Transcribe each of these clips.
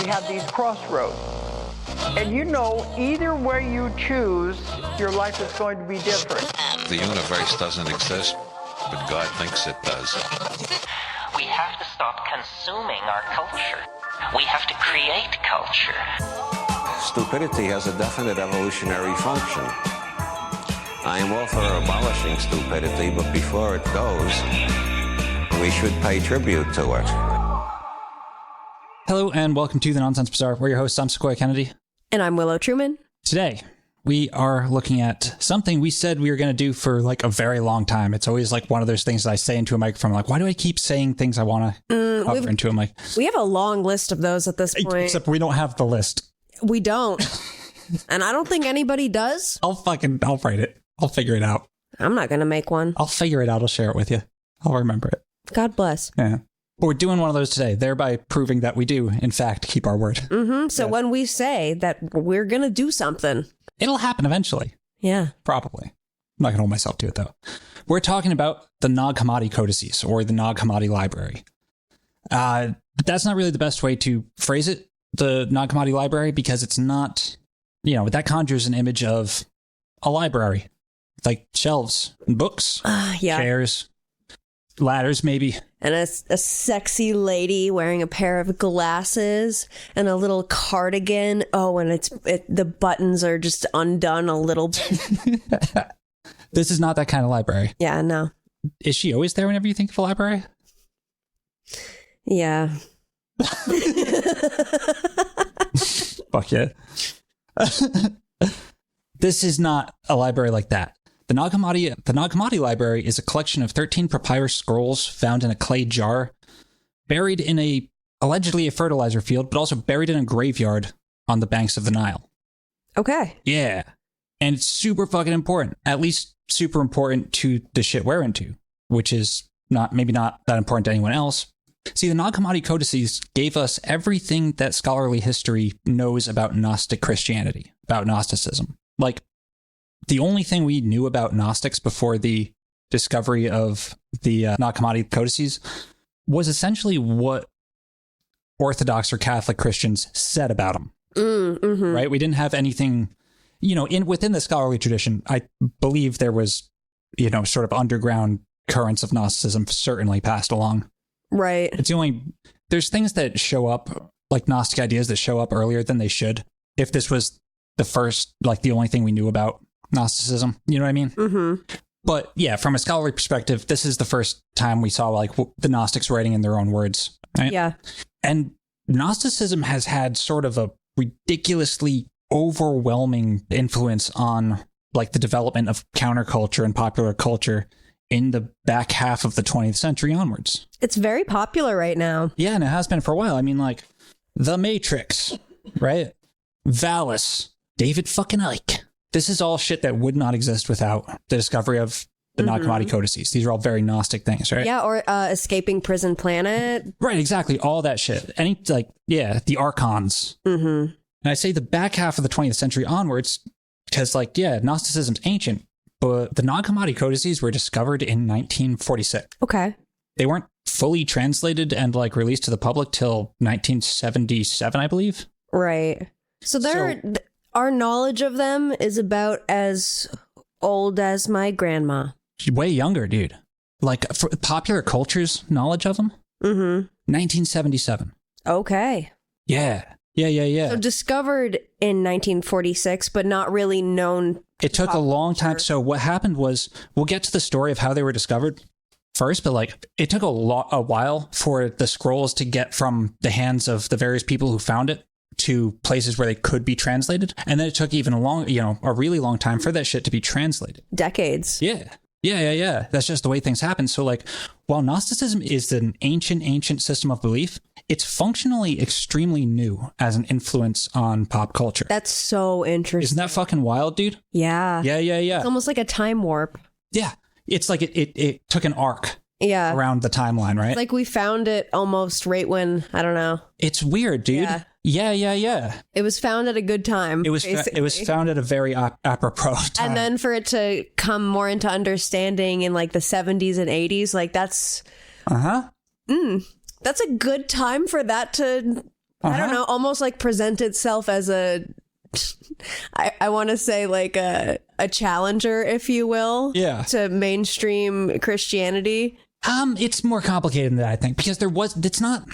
we have these crossroads. And you know, either way you choose, your life is going to be different. The universe doesn't exist, but God thinks it does. We have to stop consuming our culture. We have to create culture. Stupidity has a definite evolutionary function. I am all for abolishing stupidity, but before it goes, we should pay tribute to it. Hello and welcome to the Nonsense Bazaar. We're your hosts. I'm Sequoia Kennedy. And I'm Willow Truman. Today, we are looking at something we said we were going to do for like a very long time. It's always like one of those things that I say into a microphone. Like, why do I keep saying things I want to cover into a mic? We have a long list of those at this point. Except we don't have the list. We don't. And I don't think anybody does. I'll write it. I'll figure it out. I'm not going to make one. I'll figure it out. I'll share it with you. I'll remember it. God bless. Yeah. But we're doing one of those today, thereby proving that we do, in fact, keep our word. Mm-hmm. So when we say that we're going to do something, it'll happen eventually. Yeah. Probably. I'm not going to hold myself to it, though. We're talking about the Nag Hammadi Codices, or the Nag Hammadi Library. That's not really the best way to phrase it, the Nag Hammadi Library, because it's not, that conjures an image of a library. Like shelves and books, chairs, ladders, maybe. And a sexy lady wearing a pair of glasses and a little cardigan. Oh, and the buttons are just undone a little bit. This is not that kind of library. Yeah, no. Is she always there whenever you think of a library? Yeah. Fuck yeah. This is not a library like that. The Nag Hammadi Library is a collection of 13 papyrus scrolls found in a clay jar, buried in allegedly a fertilizer field, but also buried in a graveyard on the banks of the Nile. Okay. Yeah. And it's super fucking important. At least super important to the shit we're into, which is maybe not that important to anyone else. See, the Nag Hammadi Codices gave us everything that scholarly history knows about Gnostic Christianity, about Gnosticism. Like, the only thing we knew about Gnostics before the discovery of the Nag Hammadi Codices was essentially what Orthodox or Catholic Christians said about them. Mm-hmm. Right? We didn't have anything, within the scholarly tradition. I believe there was, sort of underground currents of Gnosticism certainly passed along. Right. There's things that show up, like Gnostic ideas that show up earlier than they should. If this was the first, like the only thing we knew about Gnosticism, you know what I mean? Mm-hmm. But yeah, from a scholarly perspective, this is the first time we saw like the Gnostics writing in their own words. Right? Yeah. And Gnosticism has had sort of a ridiculously overwhelming influence on like the development of counterculture and popular culture in the back half of the 20th century onwards. It's very popular right now. Yeah, and it has been for a while. I mean, like The Matrix, right? Valis, David fucking Icke. This is all shit that would not exist without the discovery of the Nag Hammadi Codices. These are all very Gnostic things, right? Yeah, or Escaping Prison Planet. Right, exactly. All that shit. The Archons. Mm-hmm. And I say the back half of the 20th century onwards because, Gnosticism's ancient, but the Nag Hammadi Codices were discovered in 1946. Okay. They weren't fully translated and, released to the public till 1977, I believe. Right. So our knowledge of them is about as old as my grandma. Way younger, dude. Like, for popular culture's knowledge of them? Mm-hmm. 1977. Okay. Yeah. So discovered in 1946, but not really known. It took a long time. So what happened was, we'll get to the story of how they were discovered first, but it took a while for the scrolls to get from the hands of the various people who found it to places where they could be translated. And then it took even a really long time for that shit to be translated. Decades. Yeah. That's just the way things happen. So while Gnosticism is an ancient system of belief, it's functionally extremely new as an influence on pop culture. That's so interesting. Isn't that fucking wild, dude? Yeah. Yeah. It's almost like a time warp. Yeah. It's like it took an arc. Yeah. Around the timeline, right? Like we found it almost right when, I don't know. It's weird, dude. Yeah. It was found at a good time. It was found at a very apropos time. And then for it to come more into understanding in the 70s and 80s, that's... Uh-huh. That's a good time for that to I don't know, almost like present itself as a, I want to say like a challenger, if you will, to mainstream Christianity. It's more complicated than that, I think, because it's not,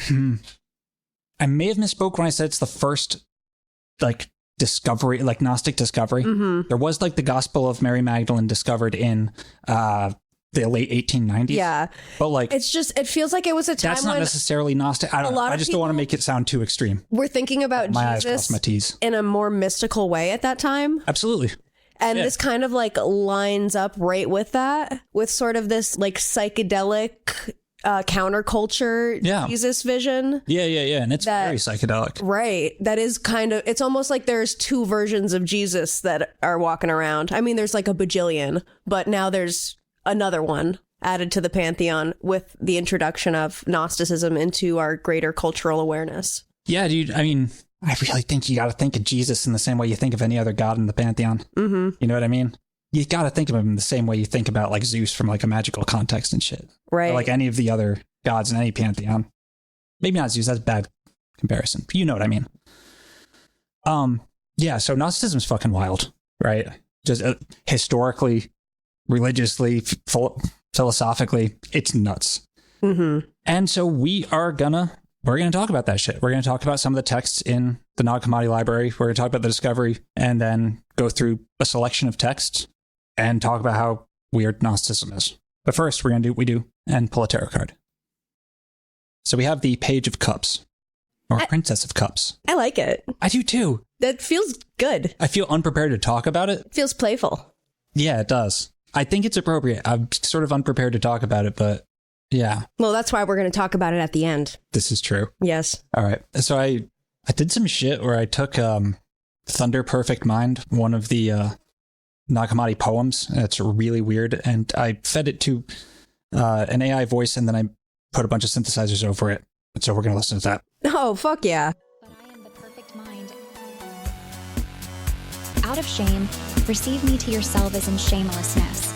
I may have misspoke when I said it's the first, like, discovery, like Gnostic discovery. There was like the Gospel of Mary Magdalene discovered in the late 1890s. Yeah. But like, it's just, it feels like it was a time that's not when necessarily Gnostic. I don't know. I just don't want to make it sound too extreme. We're thinking about my eyes Jesus cross my T's. In a more mystical way at that time. Absolutely. And this kind of like lines up right with that, with sort of this like psychedelic counterculture Jesus vision. Yeah. And it's very psychedelic. Right. That is kind of, it's almost like there's two versions of Jesus that are walking around. I mean, there's like a bajillion, but now there's another one added to the pantheon with the introduction of Gnosticism into our greater cultural awareness. Yeah, dude. I mean, I really think you got to think of Jesus in the same way you think of any other god in the pantheon. You know what I mean? You got to think of him in the same way you think about like Zeus from like a magical context and shit. Right. Or like any of the other gods in any pantheon. Maybe not Zeus. That's a bad comparison. But you know what I mean? Yeah. So Gnosticism's fucking wild, right? Just historically, religiously, philosophically, it's nuts. And so we're gonna talk about that shit. We're gonna talk about some of the texts in the Nag Hammadi library. We're gonna talk about the discovery, and then go through a selection of texts and talk about how weird Gnosticism is. But first, we're gonna do what we do and pull a tarot card. So we have the Page of Cups, or Princess of Cups. I like it. I do too. That feels good. I feel unprepared to talk about it. Feels playful. Yeah, it does. I think it's appropriate. I'm sort of unprepared to talk about it, but yeah. Well, that's why we're going to talk about it at the end. This is true. Yes. All right. So I did some shit where I took Thunder Perfect Mind, one of the Nag Hammadi poems. It's really weird. And I fed it to an AI voice, and then I put a bunch of synthesizers over it. And so we're going to listen to that. Oh, fuck yeah. But I am the perfect mind. Out of shame, receive me to yourself as in shamelessness.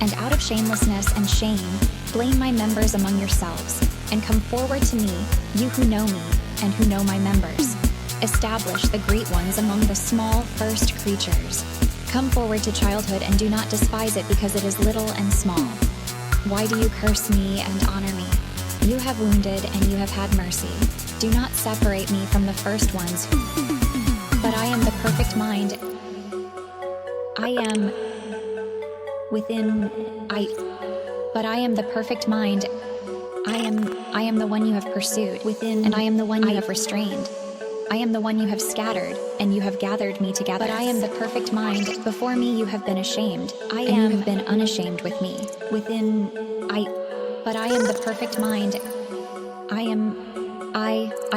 And out of shamelessness and shame, blame my members among yourselves, and come forward to me, you who know me, and who know my members. Establish the great ones among the small first creatures. Come forward to childhood and do not despise it because it is little and small. Why do you curse me and honor me? You have wounded and you have had mercy. Do not separate me from the first ones. But I am the perfect mind. I am within but I am the perfect mind. I am the one you have pursued within, and I am the one you have restrained. I am the one you have scattered, and you have gathered me together. But I am the perfect mind. Before me you have been ashamed. You have been unashamed with me. Within but I am the perfect mind. I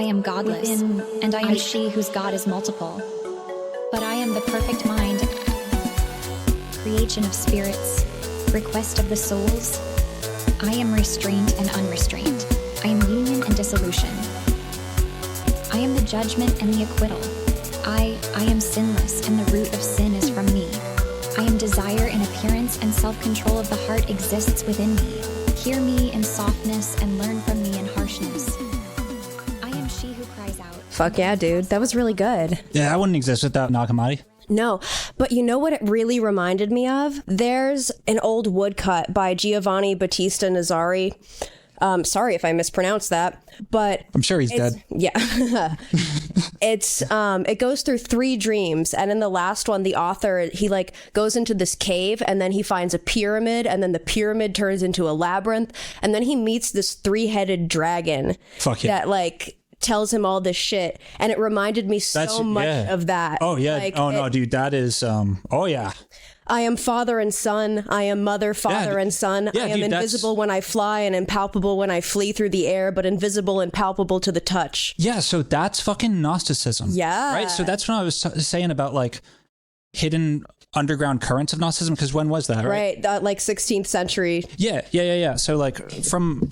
am godless, within, and I am she whose God is multiple. But I am the perfect mind. Creation of spirits, request of the souls. I am restraint and unrestrained. I am union and dissolution. I am the judgment and the acquittal. I am sinless, and the root of sin is from me. I am desire in appearance, and self-control of the heart exists within me. Hear me in softness and learn from me in harshness. I am she who cries out. Fuck yeah, dude. That was really good. Yeah, I wouldn't exist without Nag Hammadi. No, but you know what it really reminded me of? There's an old woodcut by Giovanni Battista Nazari. Sorry if I mispronounced that, but I'm sure he's dead. Yeah. It goes through 3 dreams, and in the last one, the author, he like goes into this cave, and then he finds a pyramid, and then the pyramid turns into a labyrinth, and then he meets this 3-headed dragon. Fuck yeah. That like tells him all this shit, and it reminded me so much of that. Oh yeah. Like, no, dude, that is oh yeah. I am father and son. I am mother, father, and son. Yeah, I am dude, invisible when I fly and impalpable when I flee through the air, but invisible and palpable to the touch. Yeah, so that's fucking Gnosticism. Yeah. Right? So that's what I was saying about like hidden underground currents of Gnosticism, because when was that, right? Right, like 16th century. Yeah. So like from,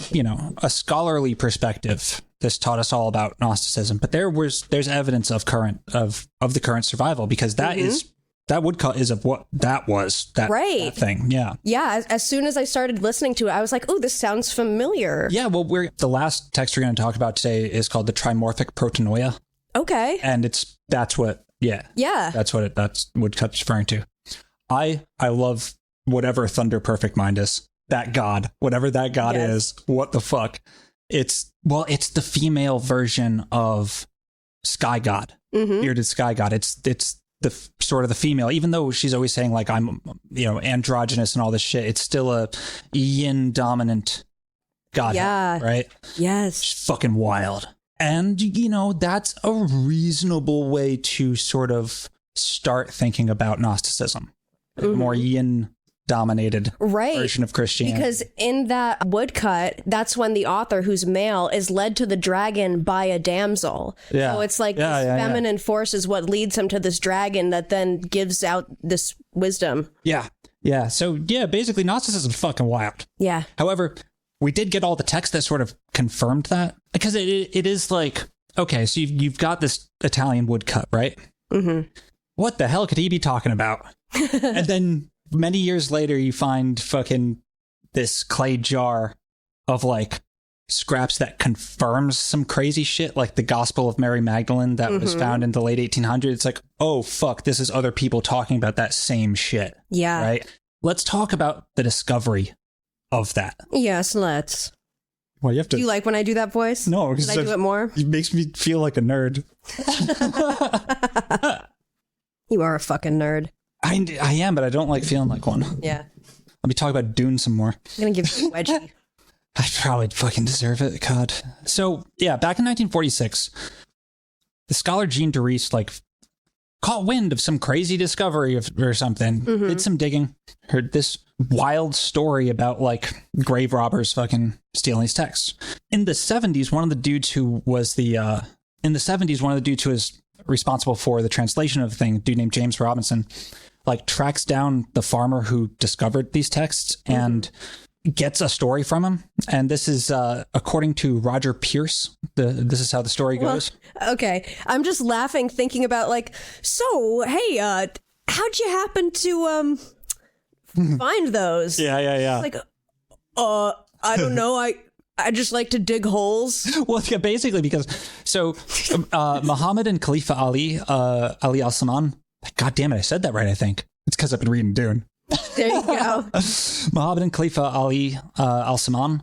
a scholarly perspective, this taught us all about Gnosticism, but there's evidence of the current survival, because that is That woodcut is of what that was. That thing. Yeah. Yeah. As soon as I started listening to it, I was like, oh, this sounds familiar. Yeah. Well, the last text we're going to talk about today is called the trimorphic protonoia. Okay. And that's what woodcut's referring to. I love whatever Thunder Perfect Mind is. That god, whatever that god is, what the fuck? It's the female version of Sky God, bearded Sky God. It's the sort of the female, even though she's always saying like I'm, androgynous and all this shit. It's still a yin dominant god, right? Yes, she's fucking wild, and that's a reasonable way to sort of start thinking about Gnosticism, more yin dominated version of Christianity. Because in that woodcut, that's when the author, who's male, is led to the dragon by a damsel. So it's like this feminine force is what leads him to this dragon that then gives out this wisdom. Yeah. So basically Gnosticism is fucking wild. Yeah. However, we did get all the text that sort of confirmed that, because it is like, okay, so you've got this Italian woodcut, right? Mm-hmm. What the hell could he be talking about? And then many years later, you find fucking this clay jar of like scraps that confirms some crazy shit, like the Gospel of Mary Magdalene that was found in the late 1800s. It's like, oh, fuck, this is other people talking about that same shit. Yeah. Right? Let's talk about the discovery of that. Yes, let's. Well, you have to. Do you like when I do that voice? No, because I do it more? It makes me feel like a nerd. You are a fucking nerd. I am, but I don't like feeling like one. Yeah. Let me talk about Dune some more. I'm going to give you a wedgie. I probably fucking deserve it. God. So, yeah, back in 1946, the scholar Jean Doris, caught wind of some crazy discovery or something, did some digging, heard this wild story about, grave robbers fucking stealing these texts. In the 70s, one of the dudes who was responsible for the translation of the thing, a dude named James Robinson, tracks down the farmer who discovered these texts and gets a story from him. And this is according to Roger Pierce. This is how the story goes. Well, okay. I'm just laughing thinking about so hey, how'd you happen to find those? Yeah. I don't know. I just like to dig holes. Well, yeah, basically because Muhammad and Khalifa Ali al-Saman. God damn it, I said that right, I think. It's because I've been reading Dune. There you go. Muhammad and Khalifa Ali al-Saman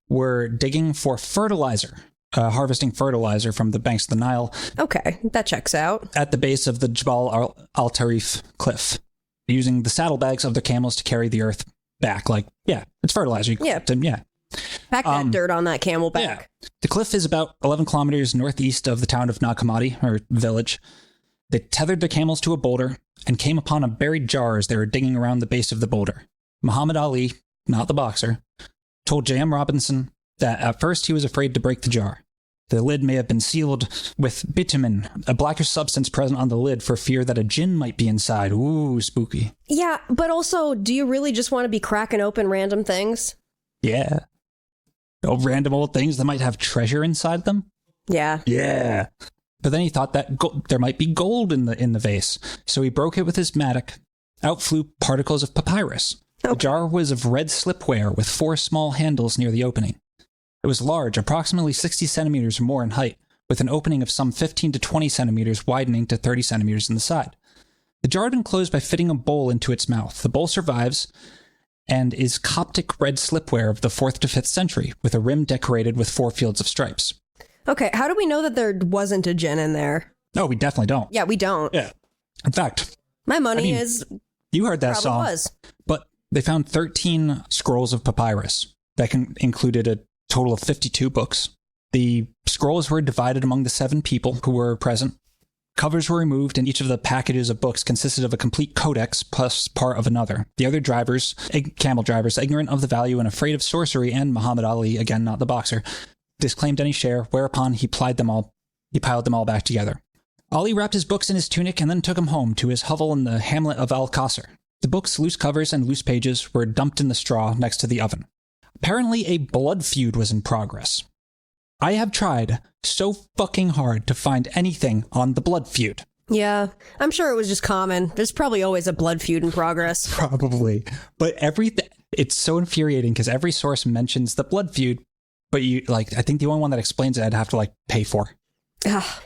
were digging for fertilizer, harvesting fertilizer from the banks of the Nile. Okay, that checks out. At the base of the Jabal al-Tarif cliff, using the saddlebags of their camels to carry the earth back. It's fertilizer. Pack that dirt on that camel back. Yeah. The cliff is about 11 kilometers northeast of the town of Nag Hammadi, or village. They tethered their camels to a boulder and came upon a buried jar as they were digging around the base of the boulder. Muhammad Ali, not the boxer, told J.M. Robinson that at first he was afraid to break the jar. The lid may have been sealed with bitumen, a blackish substance present on the lid for fear that a jinn might be inside. Ooh, spooky. Yeah, but also, do you really just want to be cracking open random things? Yeah. Random old things that might have treasure inside them? Yeah. Yeah. But then he thought that there might be gold in the vase, so he broke it with his mattock. Out flew particles of papyrus. Okay. The jar was of red slipware with 4 small handles near the opening. It was large, approximately 60 centimeters or more in height, with an opening of some 15 to 20 centimeters widening to 30 centimeters in the side. The jar had been closed by fitting a bowl into its mouth. The bowl survives and is Coptic red slipware of the 4th to 5th century, with a rim decorated with 4 fields of stripes. Okay, how do we know that there wasn't a djinn in there? No, we definitely don't. Yeah, we don't. Yeah. In fact, my money is... You heard that song. Was. But they found 13 scrolls of papyrus that included a total of 52 books. The scrolls were divided among the 7 people who were present. Covers were removed, and each of the packages of books consisted of a complete codex plus part of another. The other drivers, camel drivers, ignorant of the value and afraid of sorcery, and Muhammad Ali, again not the boxer, disclaimed any share, whereupon he piled them all back together. Ali wrapped his books in his tunic and then took them home to his hovel in the hamlet of Al-Qasr. The books, loose covers, and loose pages were dumped in the straw next to the oven. Apparently, a blood feud was in progress. I have tried so fucking hard to find anything on the blood feud. Yeah, I'm sure it was just common. There's probably always a blood feud in progress. Probably. But it's so infuriating because every source mentions the blood feud, but I think the only one that explains it I'd have to like pay for.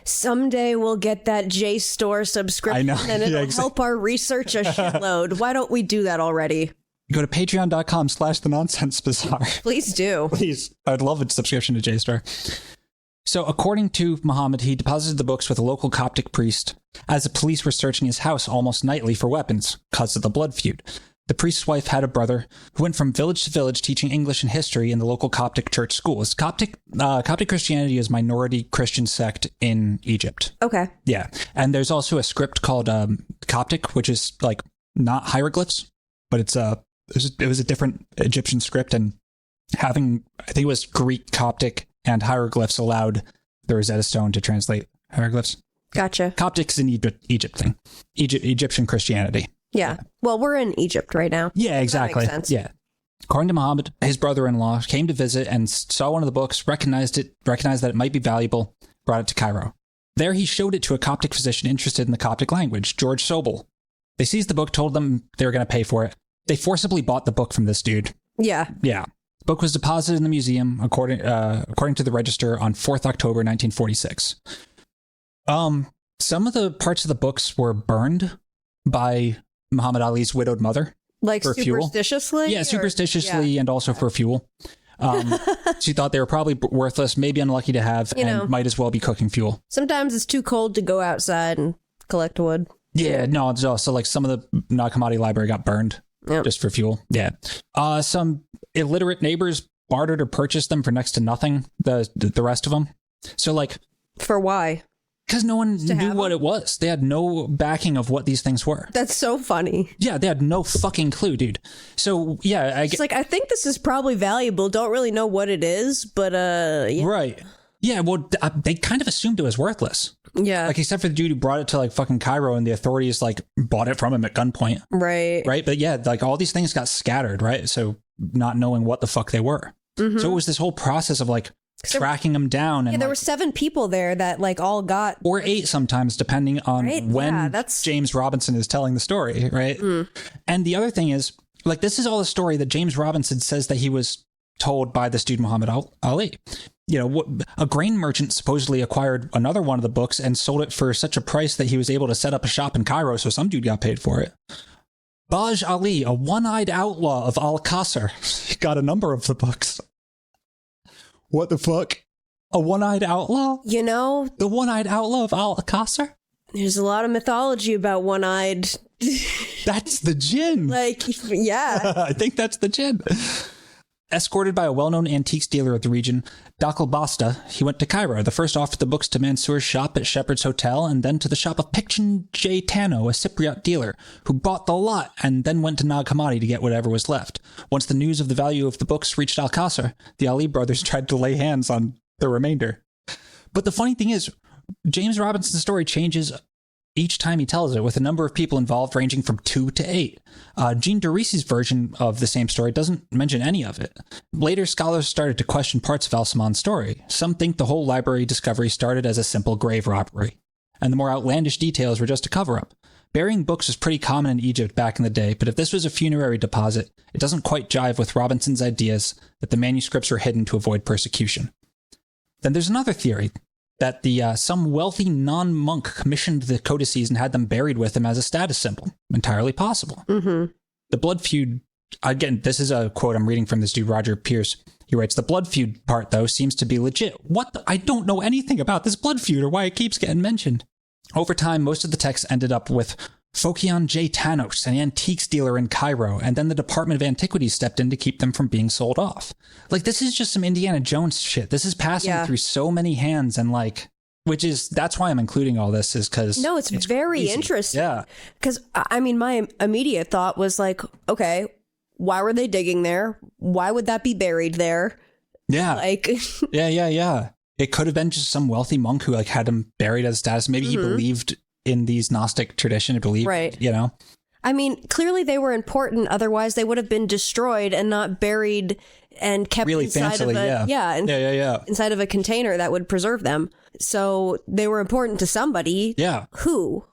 Someday we'll get that JSTOR subscription I know. and it'll help our research a shitload. Why don't we do that already? Go to patreon.com/thenonsensebazaar. Please do. Please. I'd love a subscription to JSTOR. So according to Muhammad, he deposited the books with a local Coptic priest as the police were searching his house almost nightly for weapons because of the blood feud. The priest's wife had a brother who went from village to village teaching English and history in the local Coptic church schools. Coptic Christianity is a minority Christian sect in Egypt. Okay. Yeah. And there's also a script called Coptic, which is like not hieroglyphs, but it was a different Egyptian script, and having, I think it was Greek, Coptic, and hieroglyphs allowed the Rosetta Stone to translate hieroglyphs. Gotcha. Coptic's an Egypt thing. Egyptian Christianity. Yeah. Well, we're in Egypt right now. Yeah, exactly. That makes sense. Yeah. According to Muhammad, his brother-in-law came to visit and saw one of the books, recognized that it might be valuable, brought it to Cairo. There he showed it to a Coptic physician interested in the Coptic language, George Sobel. They seized the book, told them they were going to pay for it. They forcibly bought the book from this dude. Yeah. Yeah. The book was deposited in the museum, according to the register, on 4th October 1946. Some of the parts of the books were burned by Muhammad Ali's widowed mother. Like for superstitiously? Fuel. Yeah, superstitiously, and also for fuel. She thought they were probably worthless, maybe unlucky to have, and might as well be cooking fuel. Sometimes it's too cold to go outside and collect wood. Yeah, no, it's also like some of the Nag Hammadi library got burned just for fuel. Yeah. Some illiterate neighbors bartered or purchased them for next to nothing, the rest of them. So like... For why? Because no one knew what it was. They had no backing of what these things were. That's so funny. Yeah, they had no fucking clue, dude. So, yeah. It's like, I think this is probably valuable. Don't really know what it is, but, yeah. Right. Yeah, well, they kind of assumed it was worthless. Yeah. Like, except for the dude who brought it to, like, fucking Cairo, and the authorities, like, bought it from him at gunpoint. Right. Right? But, yeah, like, all these things got scattered, right? So, not knowing what the fuck they were. Mm-hmm. So, it was this whole process of, like, tracking them down. And there were 7 people there that like all got, or 8 sometimes, depending on when James Robinson is telling the story, right? And the other thing is, like, this is all a story that James Robinson says that he was told by this dude Muhammad Ali. You know, a grain merchant supposedly acquired another one of the books and sold it for such a price that he was able to set up a shop in Cairo, so some dude got paid for it. Baj Ali, a one-eyed outlaw of Al-Qasr, got a number of the books. What the fuck? A one-eyed outlaw? You know? The one-eyed outlaw of Al-Qasr? There's a lot of mythology about one-eyed. That's the jinn. Like, yeah. I think that's the jinn. Escorted by a well-known antiques dealer of the region, Dakal Basta, he went to Cairo. The first offered the books to Mansour's shop at Shepherd's Hotel, and then to the shop of Picton J. Tano, a Cypriot dealer, who bought the lot and then went to Nag Hammadi to get whatever was left. Once the news of the value of the books reached Al-Qasr, the Ali brothers tried to lay hands on the remainder. But the funny thing is, James Robinson's story changes each time he tells it, with a number of people involved ranging from 2 to 8. Jean Doris's version of the same story doesn't mention any of it. Later, scholars started to question parts of Al-Saman's story. Some think the whole library discovery started as a simple grave robbery, and the more outlandish details were just a cover-up. Burying books was pretty common in Egypt back in the day, but if this was a funerary deposit, it doesn't quite jive with Robinson's ideas that the manuscripts were hidden to avoid persecution. Then there's another theory, that some wealthy non-monk commissioned the codices and had them buried with him as a status symbol. Entirely possible. Mm-hmm. The blood feud, again, this is a quote I'm reading from this dude, Roger Pierce. He writes, the blood feud part, though, seems to be legit. I don't know anything about this blood feud or why it keeps getting mentioned. Over time, most of the texts ended up with Phokion J. Tanos, an antiques dealer in Cairo, and then the Department of Antiquities stepped in to keep them from being sold off. Like, this is just some Indiana Jones shit. This is passing through so many hands, and like, that's why I'm including all this, is because... No, it's very crazy. Interesting. Yeah. Because, I mean, my immediate thought was like, okay, why were they digging there? Why would that be buried there? Yeah. Like... Yeah. It could have been just some wealthy monk who like had him buried as status. Maybe he believed in these Gnostic tradition, I believe, right. You know? I mean, clearly they were important, otherwise they would have been destroyed and not buried and kept really inside fancily, of yeah, inside of a container that would preserve them. So they were important to somebody. Yeah. Who?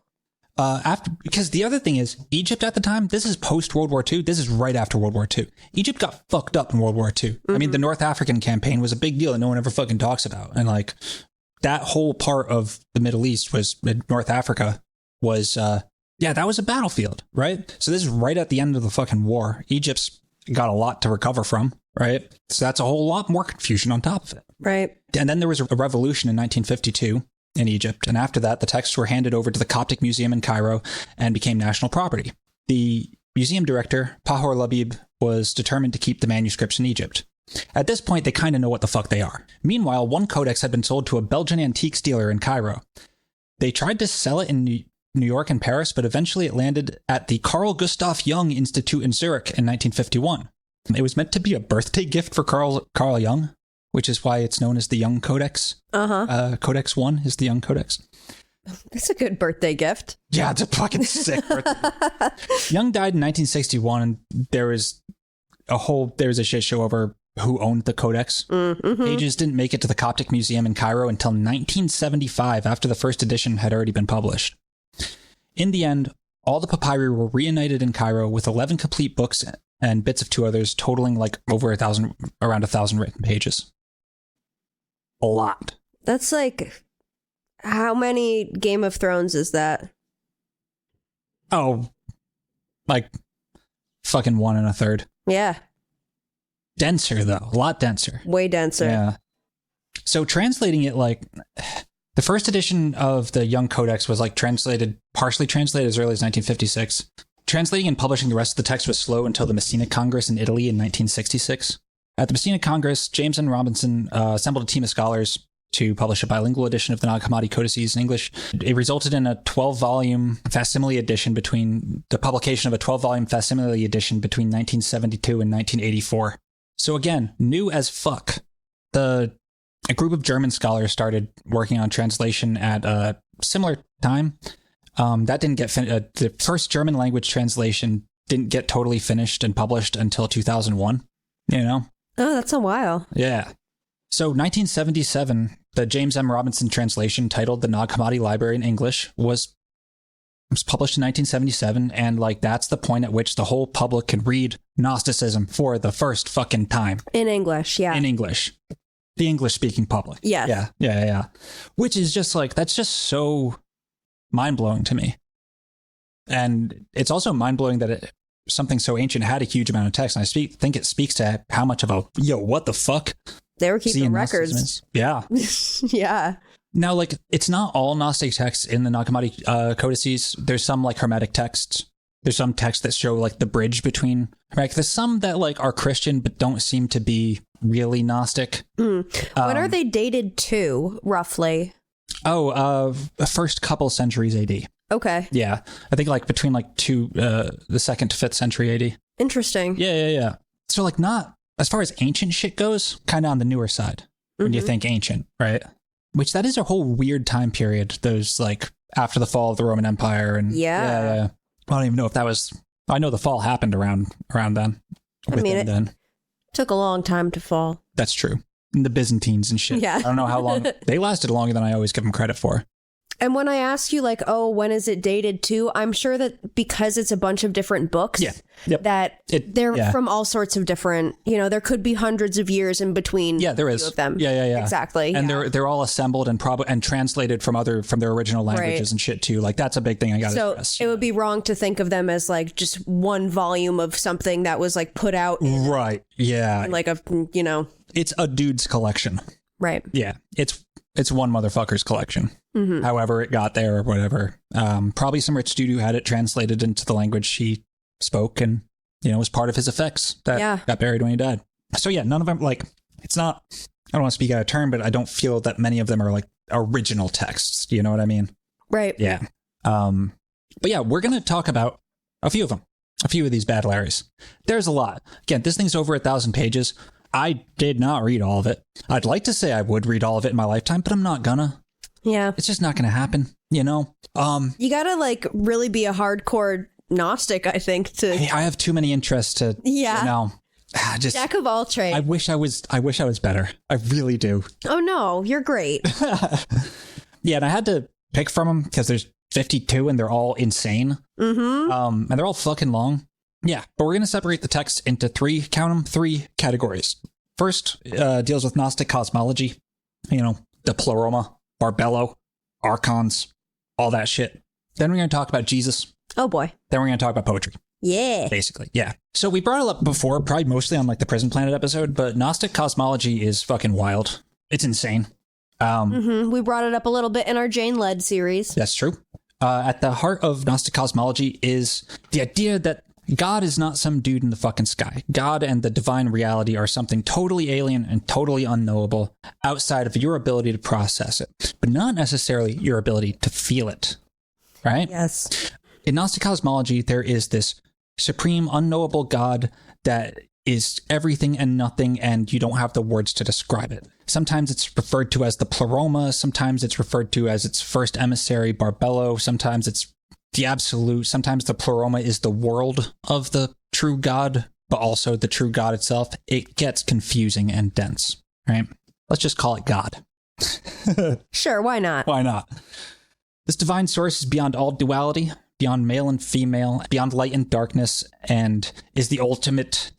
Because the other thing is, Egypt at the time, this is post World War II. This is right after World War II. Egypt got fucked up in World War II. I mean, the North African campaign was a big deal that no one ever fucking talks about. And like that whole part of the Middle East was North Africa was, that was a battlefield, right? So this is right at the end of the fucking war. Egypt's got a lot to recover from, right? So that's a whole lot more confusion on top of it. Right. And then there was a revolution in 1952 in Egypt. And after that, the texts were handed over to the Coptic Museum in Cairo and became national property. The museum director, Pahor Labib, was determined to keep the manuscripts in Egypt. At this point, they kind of know what the fuck they are. Meanwhile, one codex had been sold to a Belgian antiques dealer in Cairo. They tried to sell it in New York and Paris, but eventually it landed at the Carl Gustav Jung Institute in Zurich in 1951. It was meant to be a birthday gift for Carl Jung, which is why it's known as the Jung Codex. Codex 1 is the Jung Codex. That's a good birthday gift. Yeah, it's a fucking sick birthday gift. Jung died in 1961, and there was a shit show over who owned the codex. Pages didn't make it to the Coptic Museum in Cairo until 1975, after the first edition had already been published. In the end, all the papyri were reunited in Cairo with 11 complete books and bits of 2 others, totaling like around 1,000 written pages. A lot. That's like, how many Game of Thrones is that? Oh, like fucking 1 1/3. Yeah. Denser though, a lot denser. Way denser. Yeah. So translating it, like the first edition of the Jung Codex was like partially translated as early as 1956. Translating and publishing the rest of the text was slow until the Messina Congress in Italy in 1966. At the Messina Congress, James and Robinson assembled a team of scholars to publish a bilingual edition of the Nag Hammadi Codices in English. It resulted in a 12-volume facsimile edition between 1972 and 1984. So again, new as fuck. A group of German scholars started working on translation at a similar time. That didn't get the first German language translation didn't get totally finished and published until 2001. You know? Oh, that's a while. Yeah. So 1977, the James M. Robinson translation titled The Nag Hammadi Library in English was published in 1977, and like that's the point at which the whole public could read Gnosticism for the first fucking time. In English, yeah. In English. The English-speaking public. Yes. Yeah. Which is just like, that's just so mind-blowing to me. And it's also mind-blowing that something so ancient had a huge amount of text. And I think it speaks to how much of a, what the fuck? They were keeping records. Yeah. Yeah. Now, like, it's not all Gnostic texts in the Nag Hammadi Codices. There's some, like, Hermetic texts. There's some texts that show, like, the bridge between Hermetic. There's some that, like, are Christian but don't seem to be really Gnostic. When are they dated to, roughly? First couple centuries AD. Okay. Yeah. I think, like, between, like, the 2nd to 5th century AD. Interesting. Yeah. So, like, not, as far as ancient shit goes, kind of on the newer side when you think ancient, right? Which that is a whole weird time period. Those like after the fall of the Roman Empire and yeah. I don't even know if that was. I know the fall happened around then. I mean, it took a long time to fall. That's true. And the Byzantines and shit. Yeah. I don't know how long they lasted. Longer than I always give them credit for. And when I ask you, like, oh, when is it dated to? I'm sure that because it's a bunch of different books, that they're from all sorts of different, there could be hundreds of years in between. Yeah, there is. Of them. Yeah. Exactly. And they're all assembled and translated from their original languages and shit too. Like that's a big thing I got to stress. So it would be wrong to think of them as like just one volume of something that was like put out. Right. Yeah. Like it's a dude's collection. Right. Yeah. It's one motherfucker's collection. Mm-hmm. However it got there or whatever. Probably some rich dude who had it translated into the language he spoke and, was part of his effects that got buried when he died. So yeah, none of them, like, it's not, I don't want to speak out of turn, but I don't feel that many of them are like original texts. You know what I mean? Right. Yeah. But yeah, we're going to talk about a few of them, a few of these battle areas. There's a lot. Again, this thing's over 1,000 pages. I did not read all of it. I'd like to say I would read all of it in my lifetime, but I'm not gonna. Yeah. It's just not gonna happen, You gotta like really be a hardcore Gnostic, I think, to... I have too many interests to... Yeah. Just Jack of all trades. I wish I was better. I really do. Oh no, you're great. Yeah, and I had to pick from them because there's 52 and they're all insane. Mm-hmm. And they're all fucking long. Yeah, but we're going to separate the text into three categories. First, deals with Gnostic cosmology, the Pleroma, Barbello, Archons, all that shit. Then we're going to talk about Jesus. Oh boy. Then we're going to talk about poetry. Yeah. Basically, yeah. So we brought it up before, probably mostly on like the Prison Planet episode, but Gnostic cosmology is fucking wild. It's insane. We brought it up a little bit in our Jane-led series. That's true. At the heart of Gnostic cosmology is the idea that God is not some dude in the fucking sky. God and the divine reality are something totally alien and totally unknowable outside of your ability to process it, but not necessarily your ability to feel it, right? Yes. In Gnostic cosmology, there is this supreme unknowable God that is everything and nothing, and you don't have the words to describe it. Sometimes it's referred to as the Pleroma, sometimes it's referred to as its first emissary, Barbello, sometimes it's the absolute, sometimes the Pleroma is the world of the true God, but also the true God itself. It gets confusing and dense, right? Let's just call it God. Sure, why not? Why not? This divine source is beyond all duality, beyond male and female, beyond light and darkness, and is the ultimate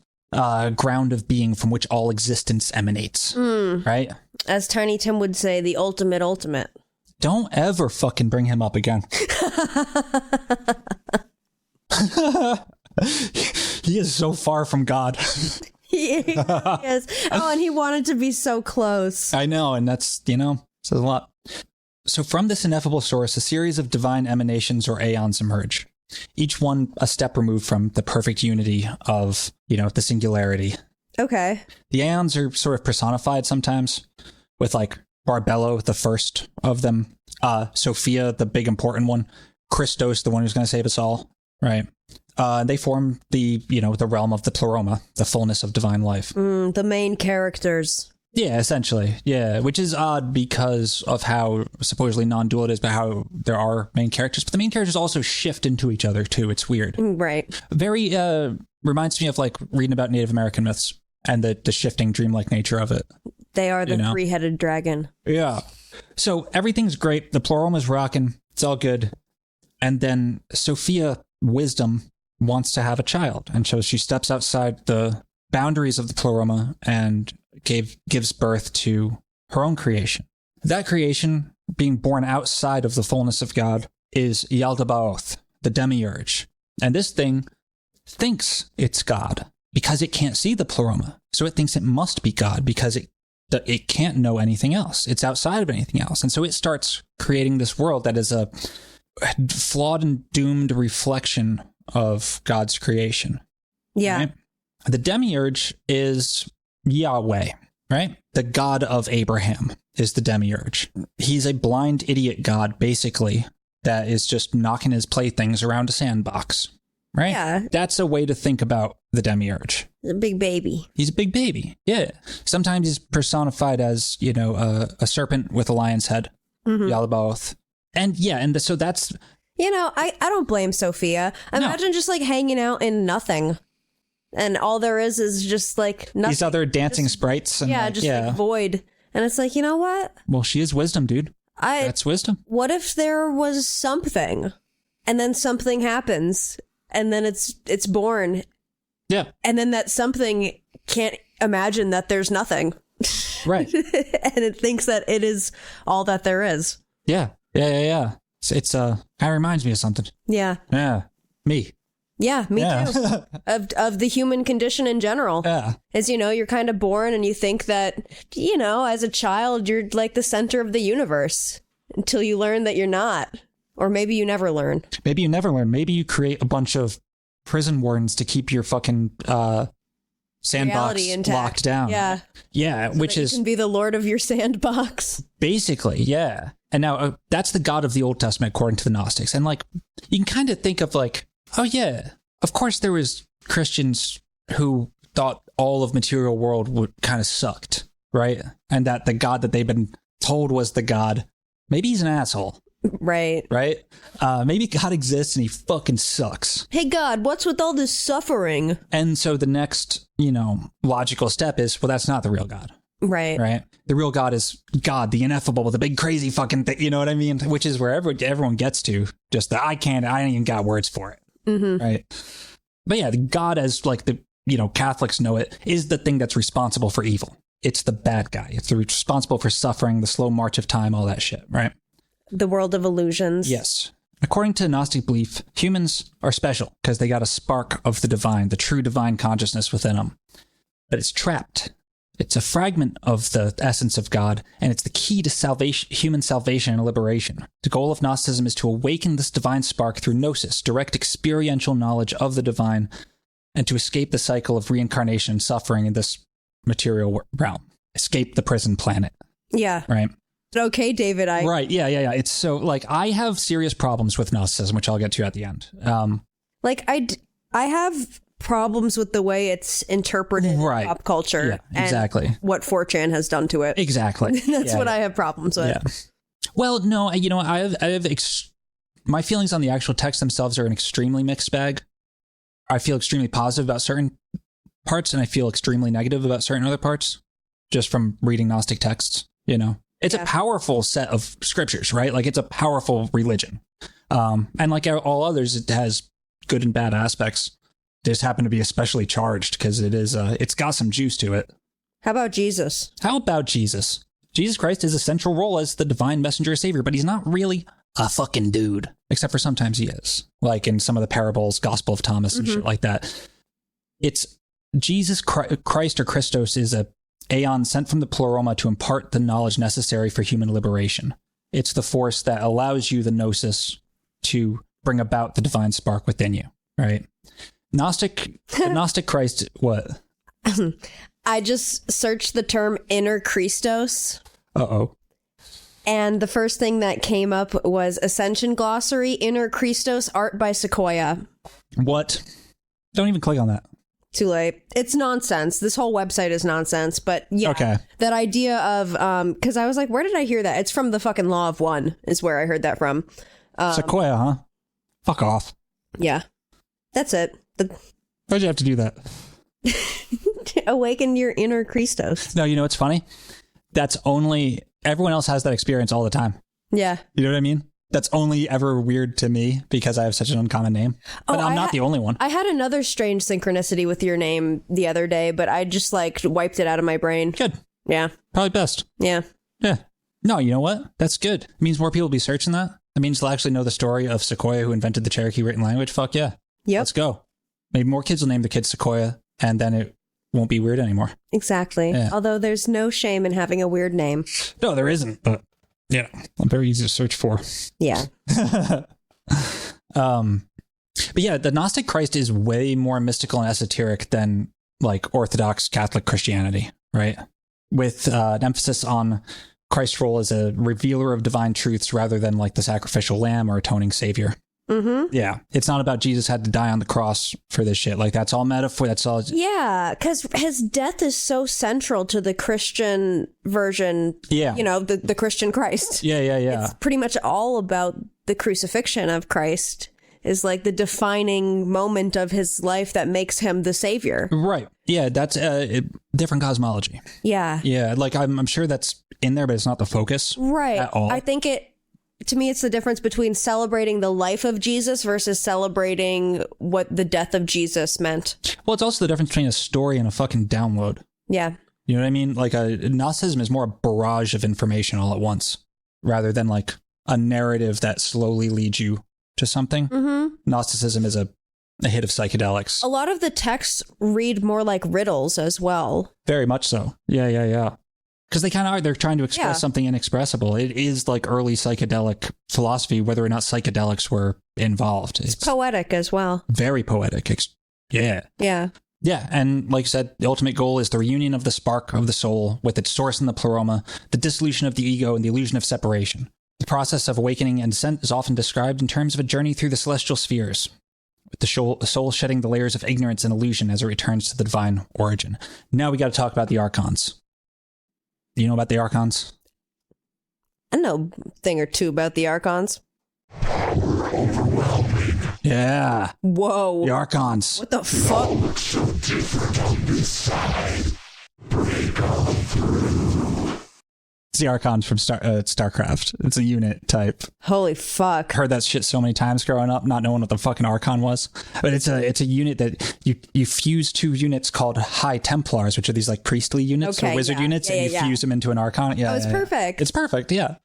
ground of being from which all existence emanates, right? As Tiny Tim would say, the ultimate. Don't ever fucking bring him up again. He is so far from God. He is. Oh, and he wanted to be so close. I know, and that's, says a lot. So from this ineffable source, a series of divine emanations or aeons emerge, each one a step removed from the perfect unity of, the singularity. Okay. The aeons are sort of personified sometimes with like Barbello, the first of them, Sophia, the big important one, Christos, the one who's going to save us all, right? They form the realm of the Pleroma, the fullness of divine life. The main characters. Yeah, essentially. Yeah, which is odd because of how supposedly non-dual it is, but how there are main characters. But the main characters also shift into each other, too. It's weird. Right. Very reminds me of like reading about Native American myths and the shifting dreamlike nature of it. They are the three-headed dragon. Yeah. So everything's great. The Pleroma's rocking. It's all good. And then Sophia, wisdom, wants to have a child. And so she steps outside the boundaries of the Pleroma and gives birth to her own creation. That creation, being born outside of the fullness of God, is Yaldabaoth, the demiurge. And this thing thinks it's God because it can't see the Pleroma. So it thinks it must be God because it can't know anything else. It's outside of anything else. And so it starts creating this world that is a flawed and doomed reflection of God's creation. Yeah. Right? The demiurge is Yahweh, right? The God of Abraham is the demiurge. He's a blind idiot god, basically, that is just knocking his playthings around a sandbox, right? Yeah. That's a way to think about the demiurge. He's a big baby. He's a big baby, yeah. Sometimes he's personified as, a serpent with a lion's head, Yaldabaoth. And so that's... I don't blame Sophia. Imagine just like hanging out in nothing. And all there is just like nothing. These other dancing sprites. And like void. And it's like, you know what? Well, she is wisdom, dude. That's wisdom. What if there was something and then something happens and then it's born? Yeah. And then that something can't imagine that there's nothing. Right. And it thinks that it is all that there is. Yeah. It's kind of reminds me of something. Yeah. Yeah. Me. Yeah, me too. Of the human condition in general. Yeah. As you're kind of born and you think that, as a child, you're like the center of the universe until you learn that you're not. Or maybe you never learn. Maybe you create a bunch of prison wardens to keep your fucking sandbox locked down. Yeah. Yeah, so which is... You can be the lord of your sandbox. Basically, yeah. And now that's the God of the Old Testament according to the Gnostics. And like, you can kind of think of like, oh yeah, of course there was Christians who thought all of material world would kind of sucked, right? And that the God that they've been told was the God, maybe he's an asshole. Right. right? Maybe God exists and he fucking sucks. Hey, God, what's with all this suffering? And so the next, logical step is, well, that's not the real God, Right. right? The real God is God, the ineffable, the big crazy fucking thing, you know what I mean? Which is where everyone gets to. Just that I ain't even got words for it, right? But yeah, the God as like the, Catholics know it, is the thing that's responsible for evil. It's the bad guy. It's responsible for suffering, the slow march of time, all that shit, right? The world of illusions. Yes. According to Gnostic belief, humans are special because they got a spark of the divine, the true divine consciousness within them. But it's trapped. It's a fragment of the essence of God, and it's the key to salvation, human salvation and liberation. The goal of Gnosticism is to awaken this divine spark through gnosis, direct experiential knowledge of the divine, and to escape the cycle of reincarnation and suffering in this material realm. Escape the prison planet. Yeah. Right? Okay, David, Right, yeah. It's so, I have serious problems with Gnosticism, which I'll get to at the end. I have problems with the way it's interpreted in pop culture. Yeah, exactly. And what 4chan has done to it. Exactly. That's what I have problems with. Yeah. Well, no, I have my feelings on the actual text themselves are an extremely mixed bag. I feel extremely positive about certain parts, and I feel extremely negative about certain other parts, just from reading Gnostic texts, It's a powerful set of scriptures, right? Like, it's a powerful religion. And like all others, it has good and bad aspects. They just happen to be especially charged because it's got some juice to it. How about Jesus? Jesus Christ is a central role as the divine messenger savior, but he's not really a fucking dude, except for sometimes he is. Like in some of the parables, Gospel of Thomas and shit like that. It's Jesus Christ or Christos is a aeon sent from the pleroma to impart the knowledge necessary for human liberation. It's the force that allows you the gnosis to bring about the divine spark within you, right? Gnostic Christ, what? I just searched the term inner Christos. Uh-oh. And the first thing that came up was Ascension Glossary, Inner Christos, art by Sequoia. What? Don't even click on that. Too late. It's nonsense. This whole website is nonsense. But yeah, okay. That idea of, because I was like, where did I hear that? It's from the fucking Law of One is where I heard that from. Sequoia, huh? Fuck off. Yeah. That's it. Why'd you have to do that? Awaken your inner Christos. No, it's funny? Everyone else has that experience all the time. Yeah. You know what I mean? That's only ever weird to me because I have such an uncommon name. But I'm not the only one. I had another strange synchronicity with your name the other day, but I just wiped it out of my brain. Good. Yeah. Probably best. Yeah. Yeah. No, you know what? That's good. It means more people will be searching that. It means they'll actually know the story of Sequoia who invented the Cherokee written language. Fuck yeah. Yep. Let's go. Maybe more kids will name the kid Sequoia and then it won't be weird anymore. Exactly. Yeah. Although there's no shame in having a weird name. No, there isn't, but I'm very easy to search for. Yeah. But yeah, the Gnostic Christ is way more mystical and esoteric than like Orthodox Catholic Christianity, right? With an emphasis on Christ's role as a revealer of divine truths rather than like the sacrificial lamb or atoning savior. Mm-hmm. Yeah. It's not about Jesus had to die on the cross for this shit. Like that's all metaphor. That's all. Yeah. Because his death is so central to the Christian version. Yeah. The Christian Christ. Yeah. It's pretty much all about the crucifixion of Christ is like the defining moment of his life that makes him the savior. Right. Yeah. That's a different cosmology. Yeah. Yeah. Like I'm sure that's in there, but it's not the focus. Right. At all. I think to me, it's the difference between celebrating the life of Jesus versus celebrating what the death of Jesus meant. Well, it's also the difference between a story and a fucking download. Yeah. You know what I mean? Like Gnosticism is more a barrage of information all at once rather than like a narrative that slowly leads you to something. Mm-hmm. Gnosticism is a hit of psychedelics. A lot of the texts read more like riddles as well. Very much so. Yeah. Because they kind of are. They're trying to express something inexpressible. It is like early psychedelic philosophy, whether or not psychedelics were involved. It's poetic as well. Very poetic. Yeah. Yeah. Yeah. And like I said, the ultimate goal is the reunion of the spark of the soul with its source in the pleroma, the dissolution of the ego, and the illusion of separation. The process of awakening and descent is often described in terms of a journey through the celestial spheres, with the soul shedding the layers of ignorance and illusion as it returns to the divine origin. Now we got to talk about the archons. Do you know about the archons? I know a thing or two about the Archons. Yeah. Whoa. The Archons. What the fuck? It's the Archons from StarCraft. It's a unit type. Holy fuck. Heard that shit so many times growing up, not knowing what the fucking Archon was. But it's a unit that you fuse two units called High Templars, which are these like priestly units or wizard units, and you fuse them into an Archon. Yeah, it's perfect. It's perfect. Yeah.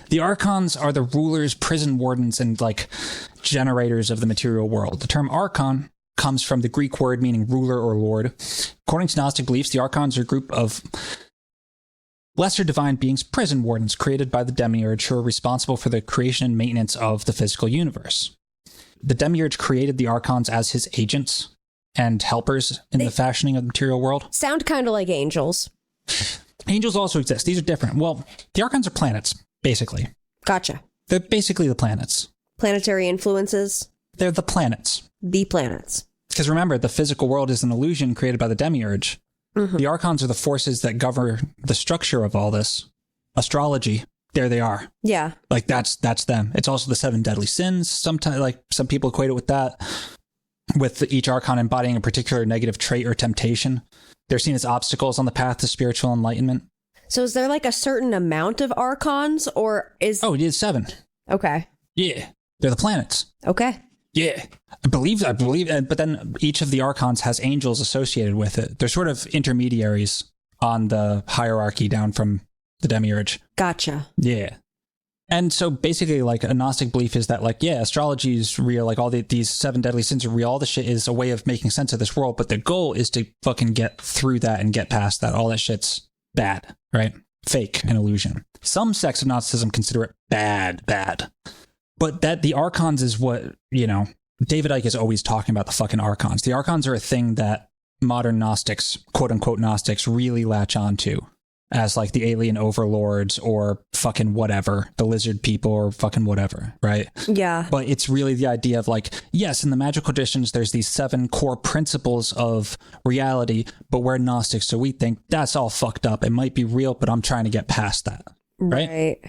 The Archons are the rulers, prison wardens, and like generators of the material world. The term Archon comes from the Greek word meaning ruler or lord. According to Gnostic beliefs, the Archons are a group of lesser divine beings, prison wardens, created by the Demiurge, who are responsible for the creation and maintenance of the physical universe. The Demiurge created the Archons as his agents and helpers in the fashioning of the material world. Sound kind of like angels. Angels also exist. These are different. Well, the Archons are planets, basically. Gotcha. They're basically the planets. Planetary influences. They're the planets. The planets. Because remember, the physical world is an illusion created by the Demiurge. Mm-hmm. The Archons are the forces that govern the structure of all this. Astrology, there they are. Yeah. Like that's them. It's also the 7 deadly sins. Sometimes, like some people equate it with that, with each Archon embodying a particular negative trait or temptation. They're seen as obstacles on the path to spiritual enlightenment. So is there like a certain amount of Archons, or is... Oh, it is 7. Okay. Yeah. They're the planets. Okay. Yeah. I believe, but then each of the Archons has angels associated with it. They're sort of intermediaries on the hierarchy down from the Demiurge. Gotcha. Yeah. And so basically, like, a Gnostic belief is that, like, yeah, astrology is real, like, all these 7 deadly sins are real, all this shit is a way of making sense of this world, but the goal is to fucking get through that and get past that. All that shit's bad, right? Fake, an illusion. Some sects of Gnosticism consider it bad. But that the Archons is what, you know, David Icke is always talking about the fucking Archons. The Archons are a thing that modern Gnostics, quote-unquote Gnostics, really latch onto as like the alien overlords or fucking whatever, the lizard people or fucking whatever, right? Yeah. But it's really the idea of like, yes, in the magical traditions, there's these 7 core principles of reality, but we're Gnostics, so we think that's all fucked up. It might be real, but I'm trying to get past that. Right.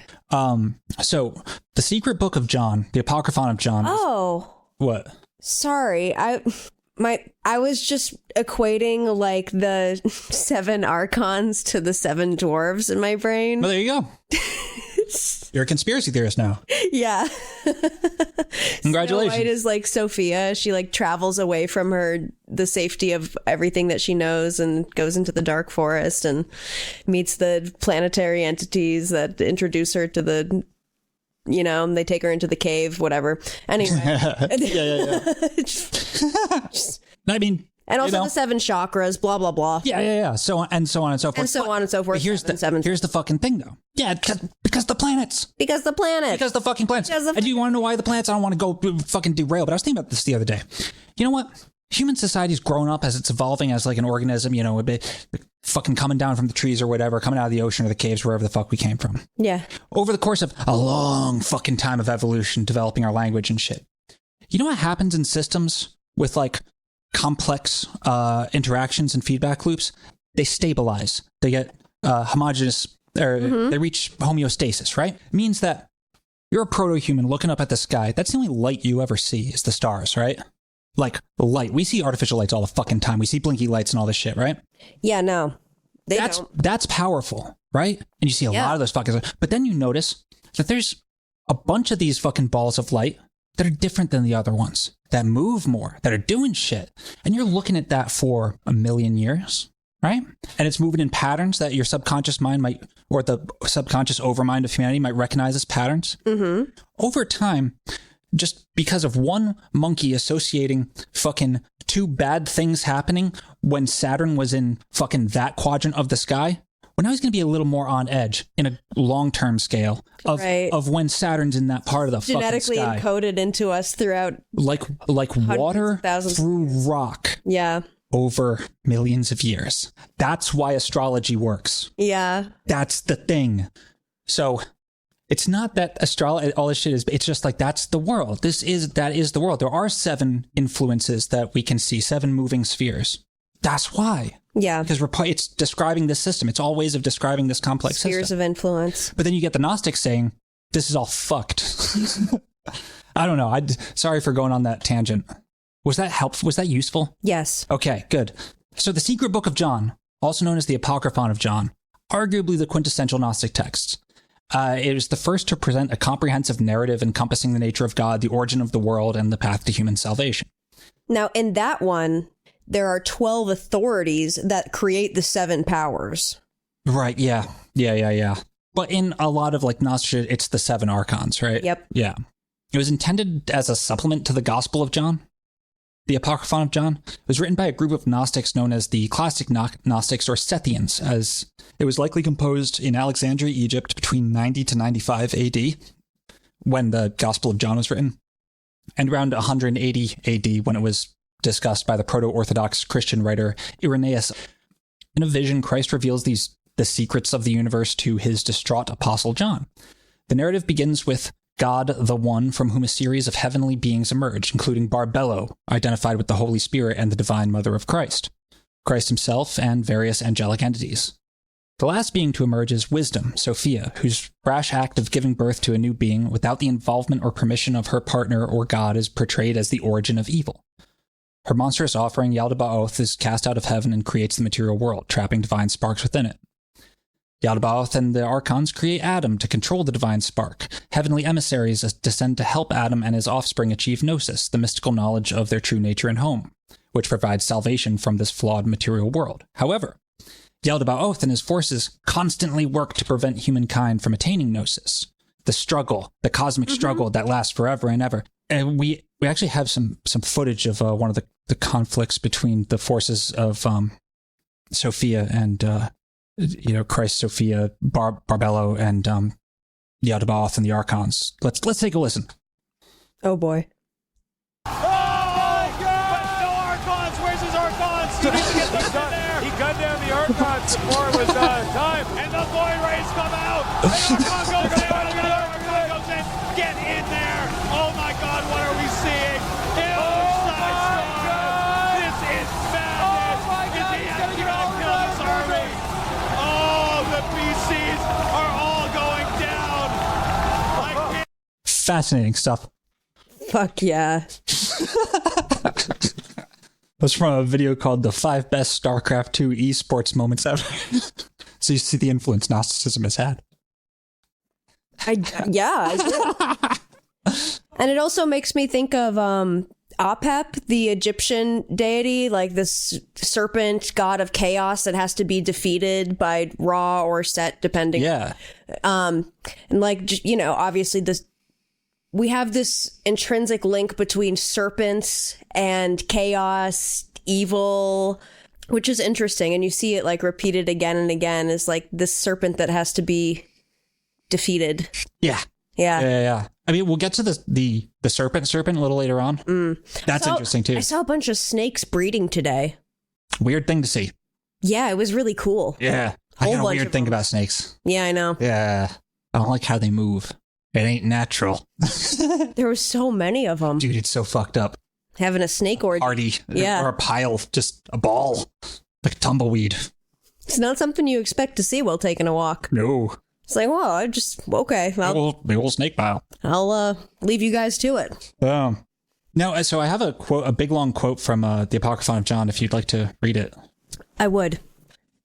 So the secret book of John, the Apocryphon of John. Oh. What? Sorry. I was just equating like the 7 Archons to the 7 dwarves in my brain. Well, there you go. You're a conspiracy theorist now. Yeah. Congratulations. Snow White is like Sophia. She like travels away from the safety of everything that she knows and goes into the dark forest and meets the planetary entities that introduce her to the, you know, they take her into the cave, whatever. Anyway. Yeah. I mean, and also the 7 chakras, blah, blah, blah. Yeah. So on and so on and so forth. And so on and so forth. But here's the fucking thing, though. Yeah, because the planets. Because the fucking planets. And do you want to know why the planets? I don't want to go fucking derail, but I was thinking about this the other day. You know what? Human society's grown up as it's evolving as like an organism, you know, a bit fucking coming down from the trees or whatever, coming out of the ocean or the caves, wherever the fuck we came from. Yeah. Over the course of a long fucking time of evolution, developing our language and shit. You know what happens in systems with like complex interactions and feedback loops? They stabilize. They get homogeneous, or they reach homeostasis, right? It means that you're a proto-human looking up at the sky. That's the only light you ever see is the stars, right? Like light. We see artificial lights all the fucking time. We see blinky lights and all this shit, right? Yeah, no. That's powerful, right? And you see a lot of those fucking... But then you notice that there's a bunch of these fucking balls of light that are different than the other ones, that move more, that are doing shit. And you're looking at that for 1 million years, right? And it's moving in patterns that your subconscious mind might, or the subconscious overmind of humanity might recognize as patterns. Mm-hmm. Over time, just because of one monkey associating fucking 2 bad things happening when Saturn was in fucking that quadrant of the sky, well, now he's going to be a little more on edge in a long-term scale of when Saturn's in that part of the fucking sky. Genetically encoded into us throughout like water through rock. Yeah. Over millions of years. That's why astrology works. Yeah. That's the thing. So it's not that astrology, all this shit is, it's just like, that's the world. That is the world. There are 7 influences that we can see, 7 moving spheres. That's why. Yeah. Because it's describing this system. It's all ways of describing this complex Spheres system. of influence. But then you get the Gnostics saying, this is all fucked. I don't know. Sorry for going on that tangent. Was that helpful? Was that useful? Yes. Okay, good. So the Secret Book of John, also known as the Apocryphon of John, arguably the quintessential Gnostic text. It was the first to present a comprehensive narrative encompassing the nature of God, the origin of the world, and the path to human salvation. Now, in that one, there are 12 authorities that create the 7 powers. Right, yeah. But in a lot of like Gnostic, it's the 7 archons, right? Yep. Yeah. It was intended as a supplement to the Gospel of John. The Apocryphon of John was written by a group of Gnostics known as the Classic Gnostics or Sethians, as it was likely composed in Alexandria, Egypt between 90 to 95 AD when the Gospel of John was written, and around 180 AD when it was discussed by the proto-Orthodox Christian writer Irenaeus. In a vision, Christ reveals the secrets of the universe to his distraught apostle John. The narrative begins with God, the One, from whom a series of heavenly beings emerge, including Barbello, identified with the Holy Spirit and the Divine Mother of Christ, Christ himself, and various angelic entities. The last being to emerge is Wisdom, Sophia, whose rash act of giving birth to a new being without the involvement or permission of her partner or God is portrayed as the origin of evil. Her monstrous offering, Yaldabaoth, is cast out of heaven and creates the material world, trapping divine sparks within it. Yaldabaoth and the Archons create Adam to control the divine spark. Heavenly emissaries descend to help Adam and his offspring achieve Gnosis, the mystical knowledge of their true nature and home, which provides salvation from this flawed material world. However, Yaldabaoth and his forces constantly work to prevent humankind from attaining Gnosis. The struggle, the cosmic struggle that lasts forever and ever. And we actually have some footage of one of the conflicts between the forces of Sophia and Christ, Sophia, Barbello, and Yaldabaoth and the Archons. Let's take a listen. Oh boy. Oh my God! But no Archons! Where's his Archons? He needs to get them in there! He gunned down the Archons before it was time. And the void rays come out! And the Archon goes in! And the Archon goes in! Get in there! Oh my God, what are we seeing? Oh my God! This is madness! Oh my God, he's gonna get all kill this army! Oh, the PCs are all going down! I can't... Fascinating stuff. Fuck yeah. That's from a video called The 5 Best StarCraft 2 Esports Moments Ever. So you see the influence Gnosticism has had. I did. And it also makes me think of Apep, the Egyptian deity, like this serpent god of chaos that has to be defeated by Ra or Set, depending. Yeah. And like, obviously we have this intrinsic link between serpents and chaos, evil, which is interesting. And you see it like repeated again and again as like this serpent that has to be defeated. Yeah. Yeah. I mean, we'll get to the serpent a little later on. That's interesting too. I saw a bunch of snakes breeding today. Weird thing to see. Yeah, it was really cool. Yeah. I got a weird thing about snakes. Yeah, I know. Yeah. I don't like how they move. It ain't natural. There were so many of them. Dude, it's so fucked up. Having a snake orgy. Party. Yeah. Or a pile, just a ball. Like a tumbleweed. It's not something you expect to see while taking a walk. No. It's like, well, okay. Big old snake pile. I'll leave you guys to it. No, so I have a big long quote from the Apocryphon of John, if you'd like to read it. I would.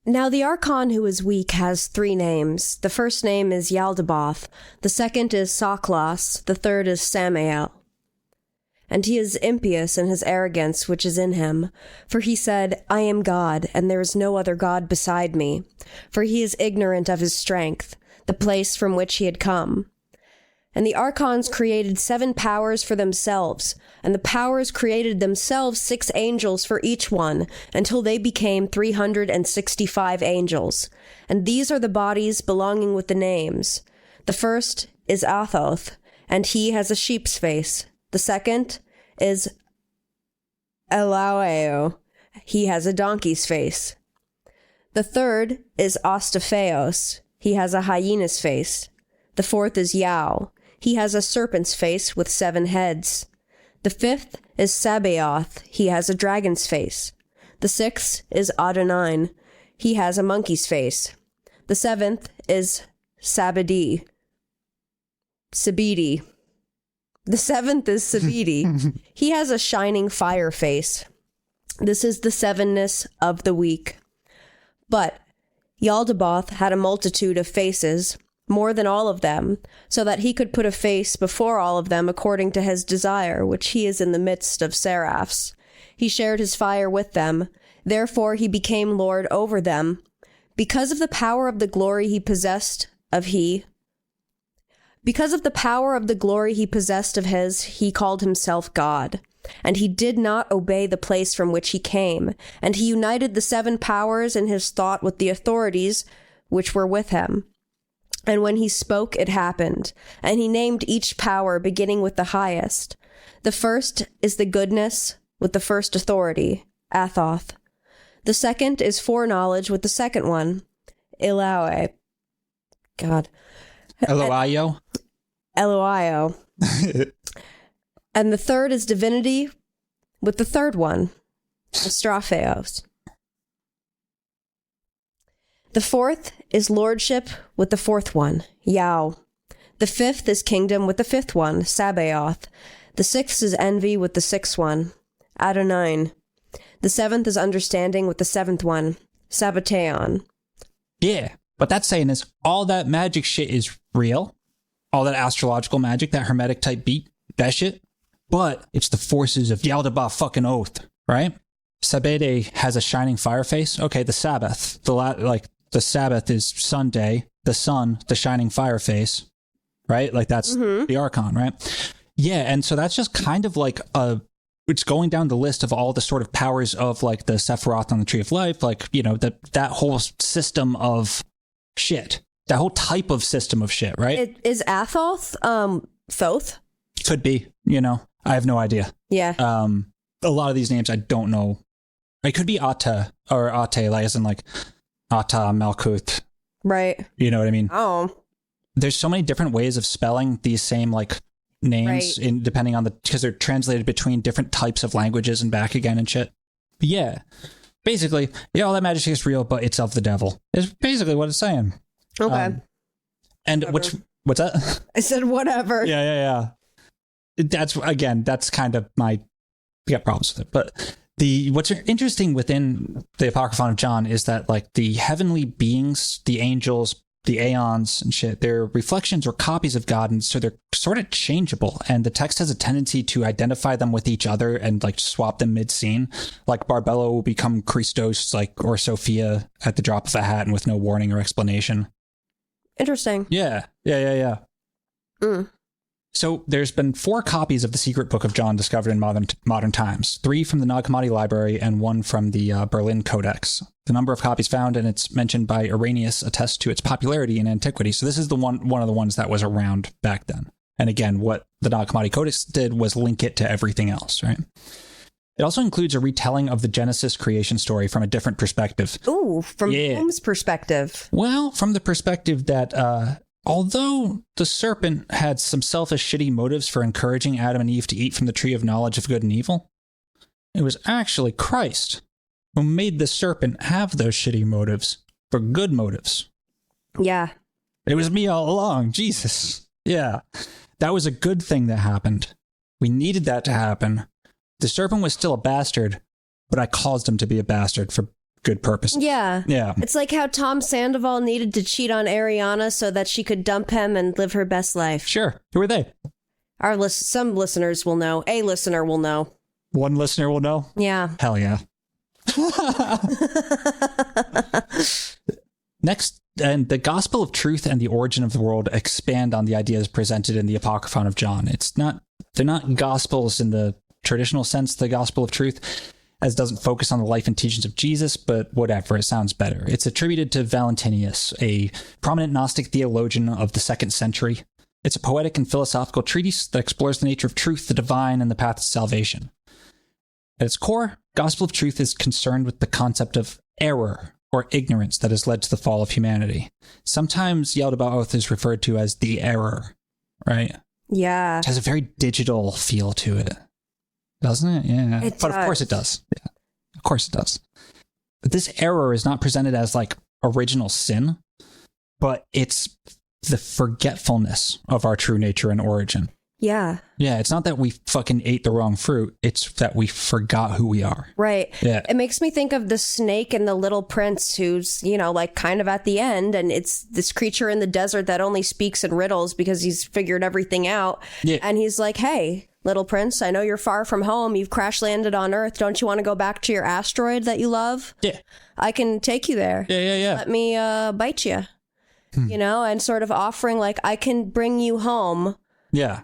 Now the Archon who is weak has 3 names. The first name is Yaldabaoth, the second is Soklas, the third is Samael. And he is impious in his arrogance which is in him. For he said, I am God, and there is no other God beside me. For he is ignorant of his strength, the place from which he had come. And the Archons created 7 powers for themselves, and the powers created themselves 6 angels for each one, until they became 365 angels. And these are the bodies belonging with the names. The first is Athoth, and he has a sheep's face. The second is Elaueo. He has a donkey's face. The third is Ostapheos. He has a hyena's face. The fourth is Yao. He has a serpent's face with 7 heads. The fifth is Sabaoth. He has a dragon's face. The 6th is Adonai. He has a monkey's face. The 7th is Sabidi. Sabidi. The 7th is Sabidi. He has a shining fire face. This is the 7ness of the week. But Yaldabaoth had a multitude of faces, more than all of them, so that he could put a face before all of them according to his desire, which he is in the midst of seraphs. He shared his fire with them. Therefore he became Lord over them. Because of the power of the glory he possessed of his, he called himself God. And he did not obey the place from which he came. And he united the 7 powers in his thought with the authorities which were with him. And when he spoke, it happened. And he named each power beginning with the highest. The first is the goodness with the first authority, Athoth. The second is foreknowledge with the second one, Eloio. God. Eloio? Eloio. And the third is divinity with the third one, Astropheos. The fourth is lordship with the fourth one, Yao. The 5th is kingdom with the 5th one, Sabaoth. The 6th is envy with the 6th one, Adonai. The 7th is understanding with the 7th one, Sabateon. Yeah, what that's saying is all that magic shit is real. All that astrological magic, that hermetic type beat, that shit. But it's the forces of Yaldabaoth fucking Oath, right? Sabede has a shining fire face. Okay, the Sabbath. The Sabbath is Sunday. The sun, the shining fire face, right? Like that's the Archon, right? Yeah, and so that's just kind of like it's going down the list of all the sort of powers of like the Sephiroth on the Tree of Life, like, you know, that whole system of shit. That whole type of system of shit, right? Is Athoth, Thoth? Could be, you know. I have no idea. Yeah. A lot of these names I don't know. It could be Atta or Ate, like as in like Atta Malkuth. Right. You know what I mean? Oh. There's so many different ways of spelling these same like names in depending on because they're translated between different types of languages and back again and shit. But yeah. Basically, yeah, all that magic is real, but it's of the devil. Is basically what it's saying. Okay. And what's that? I said whatever. Yeah. That's kind of we got problems with it. But what's interesting within the Apocryphon of John is that like the heavenly beings, the angels, the aeons and shit, they're reflections or copies of God, and so they're sort of changeable. And the text has a tendency to identify them with each other and like swap them mid-scene. Like Barbello will become Christos, like, or Sophia at the drop of a hat and with no warning or explanation. Interesting. Yeah. So there's been 4 copies of the secret book of John discovered in modern times, 3 from the Nag Hammadi library and 1 from the Berlin Codex. The number of copies found and it's mentioned by Irenaeus attests to its popularity in antiquity. So this is one of the ones that was around back then. And again, what the Nag Hammadi Codices did was link it to everything else, right? It also includes a retelling of the Genesis creation story from a different perspective. Ooh, from whom's perspective? Well, from the perspective that although the serpent had some selfish, shitty motives for encouraging Adam and Eve to eat from the tree of knowledge of good and evil, it was actually Christ who made the serpent have those shitty motives for good motives. Yeah. It was me all along. Jesus. Yeah. That was a good thing that happened. We needed that to happen. The serpent was still a bastard, but I caused him to be a bastard for good purpose. Yeah. Yeah. It's like how Tom Sandoval needed to cheat on Ariana so that she could dump him and live her best life. Sure. Who are they? Some listeners will know. A listener will know. One listener will know? Yeah. Hell yeah. Next, and the gospel of truth and the origin of the world expand on the ideas presented in the Apocryphon of John. They're not gospels in the traditional sense, the gospel of truth, as doesn't focus on the life and teachings of Jesus, but whatever, it sounds better. It's attributed to Valentinus, a prominent Gnostic theologian of the 2nd century. It's a poetic and philosophical treatise that explores the nature of truth, the divine, and the path to salvation. At its core, Gospel of Truth is concerned with the concept of error or ignorance that has led to the fall of humanity. Sometimes Yaldabaoth is referred to as the error, right? Yeah. It has a very digital feel to it. Doesn't it? Yeah. It But does. of course it does. Yeah. Of course it does. But this error is not presented as like original sin, but it's the forgetfulness of our true nature and origin. Yeah. Yeah, it's not that we fucking ate the wrong fruit. It's that we forgot who we are. Right. Yeah. It makes me think of the snake and the little prince who's, you know, like kind of at the end, and it's this creature in the desert that only speaks in riddles because he's figured everything out. Yeah. And he's like, hey, little prince, I know you're far from home. You've crash landed on Earth. Don't you want to go back to your asteroid that you love? Yeah. I can take you there. Yeah. Let me bite you. You know, and sort of offering like, I can bring you home. Yeah.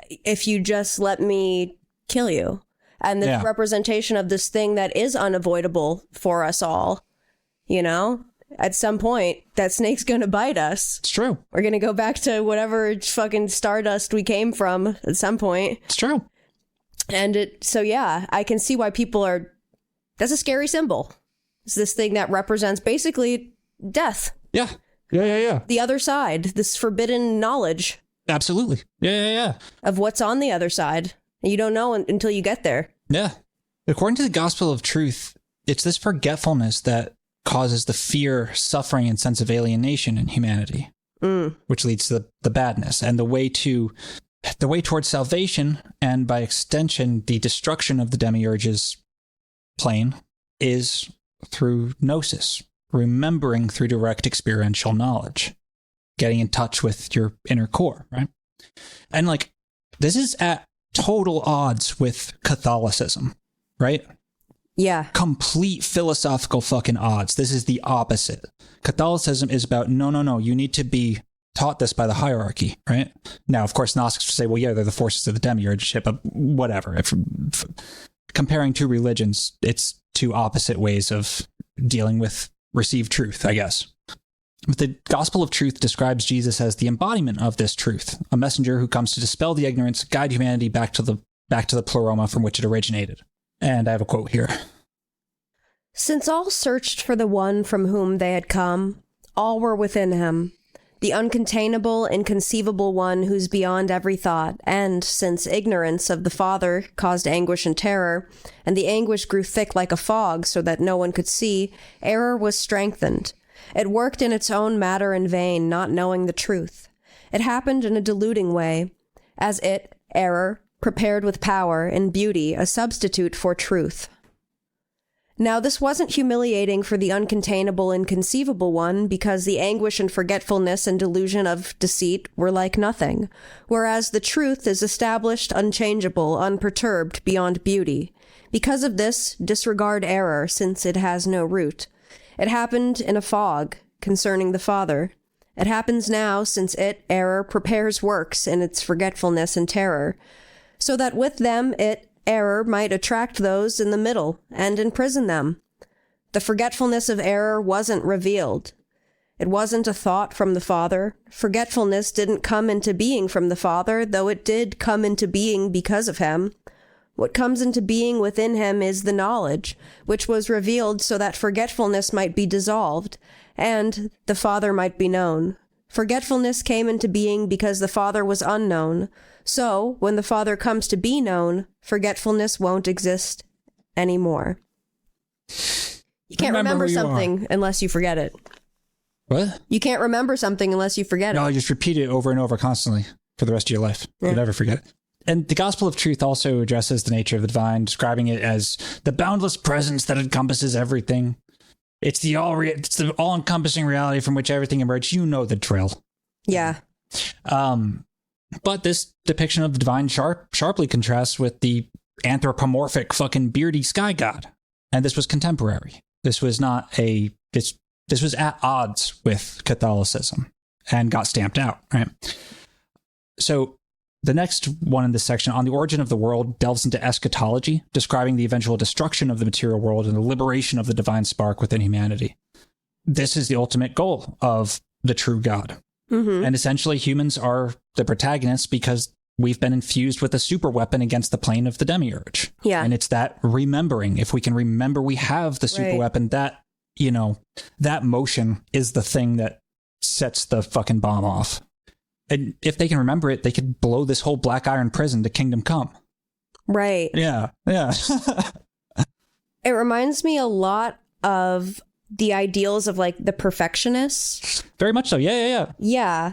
If you just let me kill you. And the representation of this thing that is unavoidable for us all, you know, at some point that snake's going to bite us. It's true. We're going to go back to whatever fucking stardust we came from at some point. It's true. And so yeah, I can see why people are, that's a scary symbol. It's this thing that represents basically death. Yeah. Yeah. The other side, this forbidden knowledge. Absolutely. Yeah. Of what's on the other side. And you don't know until you get there. Yeah. According to the gospel of truth, it's this forgetfulness that causes the fear, suffering, and sense of alienation in humanity, which leads to the badness. And the way towards salvation, and by extension, the destruction of the demiurge's plane, is through gnosis, remembering through direct experiential knowledge. Getting in touch with your inner core, right? And like, this is at total odds with Catholicism, right? Yeah. Complete philosophical fucking odds. This is the opposite. Catholicism is about, no, you need to be taught this by the hierarchy, right? Now, of course, Gnostics would say, well, yeah, they're the forces of the demiurge, but whatever. If comparing two religions, it's two opposite ways of dealing with received truth, I guess. But the gospel of truth describes Jesus as the embodiment of this truth, a messenger who comes to dispel the ignorance, guide humanity back to the pleroma from which it originated. And I have a quote here. Since all searched for the one from whom they had come, all were within him, the uncontainable, inconceivable one who's beyond every thought, and since ignorance of the Father caused anguish and terror, and the anguish grew thick like a fog so that no one could see, error was strengthened. It worked in its own matter in vain, not knowing the truth. It happened in a deluding way, as it, error, prepared with power and beauty a substitute for truth. Now this wasn't humiliating for the uncontainable, inconceivable one, because the anguish and forgetfulness and delusion of deceit were like nothing, whereas the truth is established, unchangeable, unperturbed, beyond beauty. Because of this, disregard error, since it has no root. It happened in a fog, concerning the Father. It happens now, since it, error, prepares works in its forgetfulness and terror, so that with them it, error, might attract those in the middle and imprison them. The forgetfulness of error wasn't revealed. It wasn't a thought from the Father. Forgetfulness didn't come into being from the Father, though it did come into being because of him. What comes into being within him is the knowledge, which was revealed so that forgetfulness might be dissolved, and the Father might be known. Forgetfulness came into being because the Father was unknown. So, when the Father comes to be known, forgetfulness won't exist anymore. You can't remember something unless you forget it. What? You can't remember something unless you forget it. No, just repeat it over and over constantly for the rest of your life. Yeah. You'll never forget it. And the gospel of truth also addresses the nature of the divine, describing it as the boundless presence that encompasses everything. It's the all-encompassing reality from which everything emerged. You know the drill. Yeah. But this depiction of the divine sharply contrasts with the anthropomorphic fucking beardy sky god. And this was contemporary. This was not this was at odds with Catholicism and got stamped out, right? So the next one in this section, On the Origin of the World, delves into eschatology, describing the eventual destruction of the material world and the liberation of the divine spark within humanity. This is the ultimate goal of the true God. Mm-hmm. And essentially, humans are the protagonists because we've been infused with a super weapon against the plane of the demiurge. Yeah. And it's that remembering. If we can remember we have the super weapon, that, that motion is the thing that sets the fucking bomb off. And if they can remember it, they could blow this whole black iron prison to kingdom come. Right. Yeah. It reminds me a lot of the ideals of like the perfectionists. Very much so. Yeah. Yeah.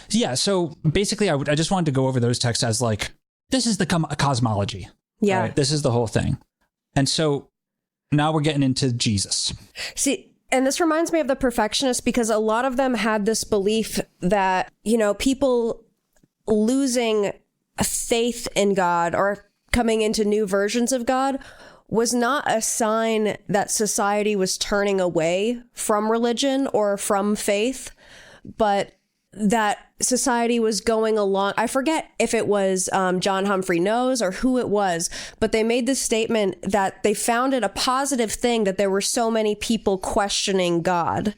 Yeah. So basically, I just wanted to go over those texts as like, this is the cosmology. Yeah. Right? This is the whole thing. And so now we're getting into Jesus. See, and this reminds me of the perfectionists because a lot of them had this belief that, you know, people losing faith in God or coming into new versions of God was not a sign that society was turning away from religion or from faith, but that society was going along. I forget if it was John Humphrey Knowles or who it was, but they made this statement that they found it a positive thing that there were so many people questioning God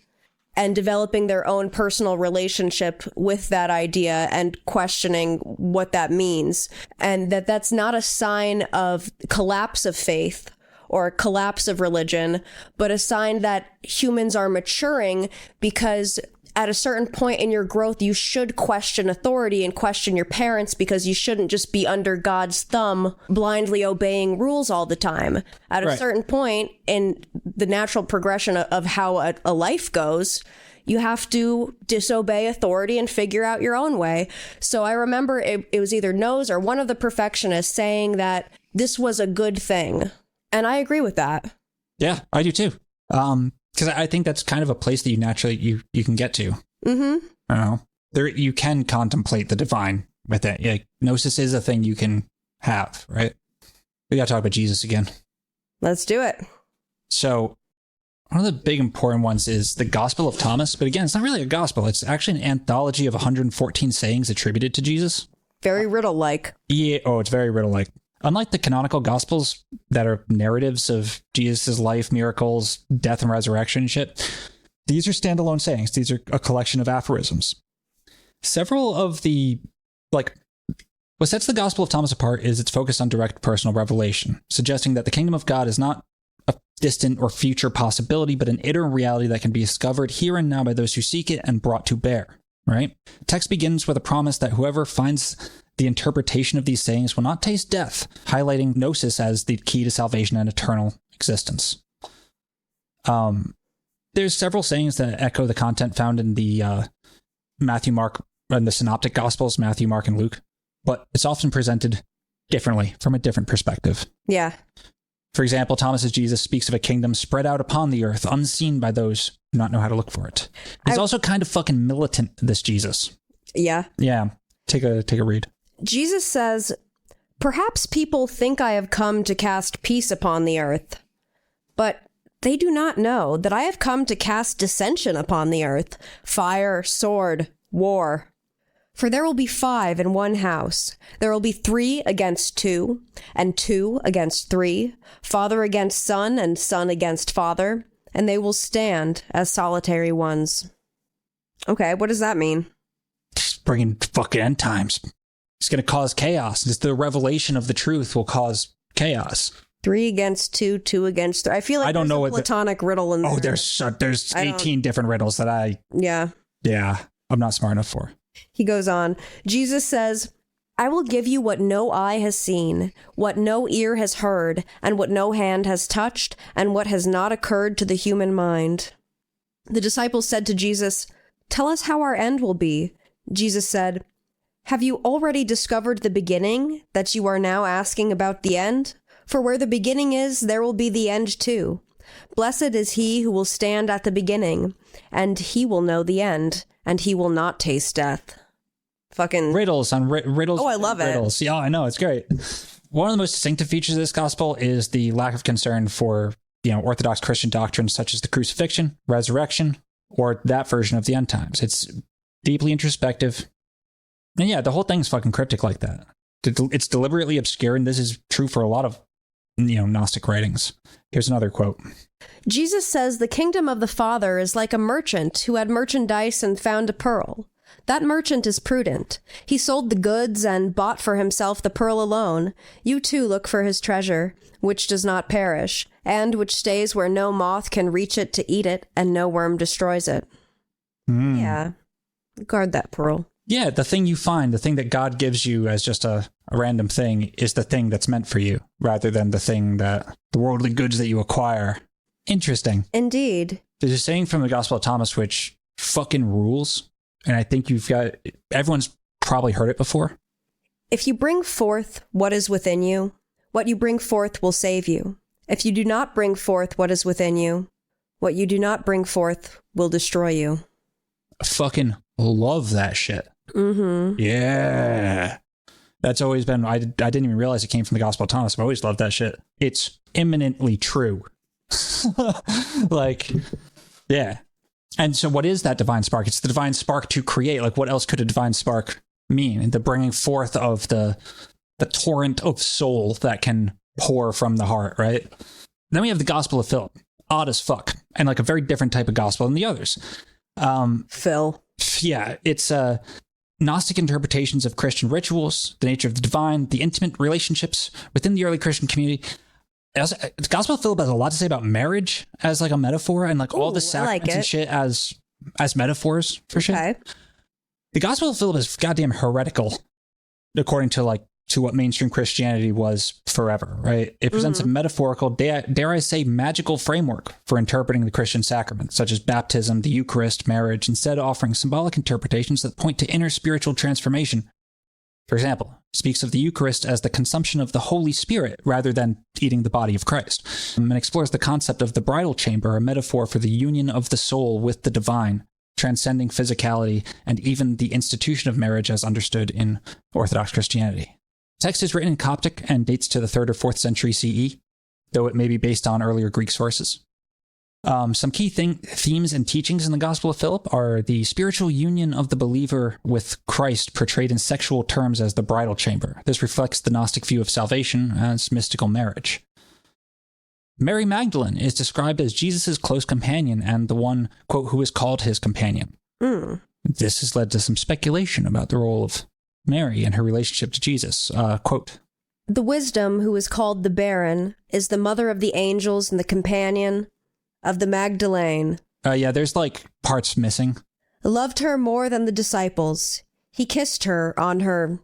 and developing their own personal relationship with that idea and questioning what that means. And that that's not a sign of collapse of faith or collapse of religion, but a sign that humans are maturing because at a certain point in your growth, you should question authority and question your parents because you shouldn't just be under God's thumb, blindly obeying rules all the time. At a certain point in the natural progression of how a life goes, you have to disobey authority and figure out your own way. So I remember it was either Knowles or one of the perfectionists saying that this was a good thing. And I agree with that. Yeah, I do too. Because I think that's kind of a place that you naturally you can get to. Mm-hmm. I don't know. There you can contemplate the divine with it. Yeah, gnosis is a thing you can have, right? We got to talk about Jesus again. Let's do it. So one of the big important ones is the Gospel of Thomas. But again, it's not really a gospel. It's actually an anthology of 114 sayings attributed to Jesus. Very riddle-like. Yeah. Oh, it's very riddle-like. Unlike the canonical gospels that are narratives of Jesus' life, miracles, death, and resurrection and shit, these are standalone sayings. These are a collection of aphorisms. Several of the, like, what sets the Gospel of Thomas apart is its focus on direct personal revelation, suggesting that the kingdom of God is not a distant or future possibility, but an inner reality that can be discovered here and now by those who seek it and brought to bear, right? The text begins with a promise that whoever finds the interpretation of these sayings will not taste death, highlighting gnosis as the key to salvation and eternal existence. There's several sayings that echo the content found in the Matthew, Mark, and the Synoptic Gospels, Matthew, Mark, and Luke, but it's often presented differently from a different perspective. Yeah. For example, Thomas's Jesus speaks of a kingdom spread out upon the earth, unseen by those who do not know how to look for it. He's also kind of fucking militant, this Jesus. Yeah. Yeah. Take a read. Jesus says, "Perhaps people think I have come to cast peace upon the earth, but they do not know that I have come to cast dissension upon the earth, fire, sword, war. For there will be 5 in one house. There will be 3 against 2, and 2 against 3, father against son, and son against father, and they will stand as solitary ones." Okay, what does that mean? Just bringing fucking end times. It's going to cause chaos. Just the revelation of the truth will cause chaos. 3 against 2, 2 against 3. I feel like I don't know a what platonic riddle in there. Oh, there's 18 different riddles that Yeah, I'm not smart enough for. He goes on. Jesus says, "I will give you what no eye has seen, what no ear has heard, and what no hand has touched, and what has not occurred to the human mind." The disciples said to Jesus, "Tell us how our end will be." Jesus said, "Have you already discovered the beginning, that you are now asking about the end? For where the beginning is, there will be the end too. Blessed is he who will stand at the beginning, and he will know the end, and he will not taste death." Fucking riddles on riddles. Oh, I love riddles. Yeah, I know, it's great. One of the most distinctive features of this gospel is the lack of concern for, Orthodox Christian doctrines such as the crucifixion, resurrection, or that version of the end times. It's deeply introspective. And yeah, the whole thing's fucking cryptic like that. It's deliberately obscure, and this is true for a lot of, Gnostic writings. Here's another quote. Jesus says the kingdom of the Father is like a merchant who had merchandise and found a pearl. That merchant is prudent. He sold the goods and bought for himself the pearl alone. You too look for his treasure, which does not perish, and which stays where no moth can reach it to eat it, and no worm destroys it. Yeah. Guard that pearl. Yeah, the thing you find, the thing that God gives you as just a random thing is the thing that's meant for you, rather than the thing that the worldly goods that you acquire. Interesting. Indeed. There's a saying from the Gospel of Thomas which fucking rules, and I think everyone's probably heard it before. If you bring forth what is within you, what you bring forth will save you. If you do not bring forth what is within you, what you do not bring forth will destroy you. I fucking love that shit. Mm-hmm. Yeah. That's always been, I didn't even realize it came from the Gospel of Thomas, but I always loved that shit. It's imminently true. Like, yeah. And so what is that divine spark? It's the divine spark to create. Like, what else could a divine spark mean? The bringing forth of the torrent of soul that can pour from the heart, right? Then we have the Gospel of Philip. Odd as fuck. And like a very different type of gospel than the others. Phil. Yeah, it's Gnostic interpretations of Christian rituals, the nature of the divine, the intimate relationships within the early Christian community. The Gospel of Philip has a lot to say about marriage as like a metaphor, and like all the sacraments and shit as metaphors for shit. Okay. The Gospel of Philip is goddamn heretical, according to what mainstream Christianity was forever, right? It presents a metaphorical, dare I say, magical framework for interpreting the Christian sacraments, such as baptism, the Eucharist, marriage, instead offering symbolic interpretations that point to inner spiritual transformation. For example, it speaks of the Eucharist as the consumption of the Holy Spirit rather than eating the body of Christ, and explores the concept of the bridal chamber, a metaphor for the union of the soul with the divine, transcending physicality, and even the institution of marriage as understood in Orthodox Christianity. Text is written in Coptic and dates to the 3rd or 4th century CE, though it may be based on earlier Greek sources. Some key themes and teachings in the Gospel of Philip are the spiritual union of the believer with Christ portrayed in sexual terms as the bridal chamber. This reflects the Gnostic view of salvation as mystical marriage. Mary Magdalene is described as Jesus' close companion and the one, quote, who is called his companion. This has led to some speculation about the role of Mary and her relationship to Jesus. Quote, the wisdom who is called the barren is the mother of the angels and the companion of the Magdalene. Yeah, there's like parts missing. Loved her more than the disciples. He kissed her on her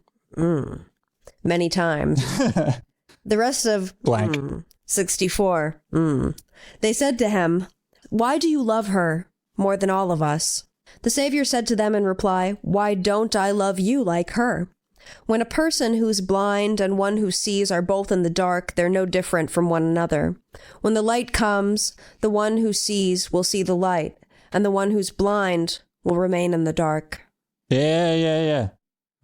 many times. The rest of blank 64. They said to him, why do you love her more than all of us? The Savior said to them in reply, why don't I love you like her? When a person who's blind and one who sees are both in the dark, they're no different from one another. When the light comes, the one who sees will see the light, and the one who's blind will remain in the dark. Yeah.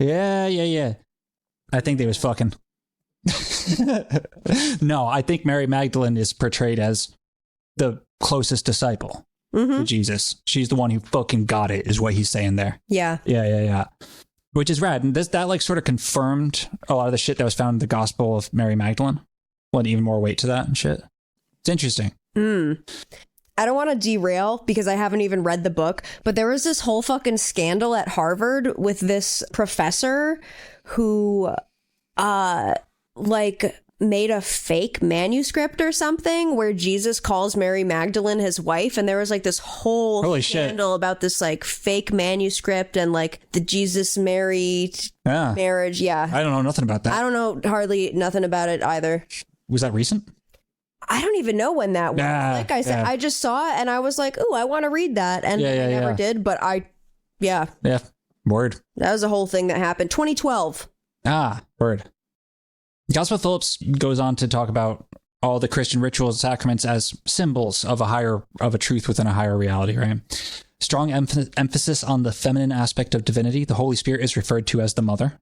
I think they was fucking. No, I think Mary Magdalene is portrayed as the closest disciple to Jesus. She's the one who fucking got it, is what he's saying there. Yeah. Yeah. Which is rad. And that like sort of confirmed a lot of the shit that was found in the Gospel of Mary Magdalene. Lent even more weight to that and shit. It's interesting. I don't want to derail because I haven't even read the book, but there was this whole fucking scandal at Harvard with this professor who made a fake manuscript or something where Jesus calls Mary Magdalene his wife, and there was like this whole scandal about this like fake manuscript and like the Jesus Mary marriage. Yeah. I don't know nothing about that. I don't know hardly nothing about it either. Was that recent? I don't even know when that was. Like I said, I just saw it and I was like, "Ooh, I want to read that," and I never did. But word. That was a whole thing that happened. 2012. Word. Gospel of Philip goes on to talk about all the Christian rituals and sacraments as symbols of a truth within a higher reality, right? Strong emphasis on the feminine aspect of divinity. The Holy Spirit is referred to as the mother.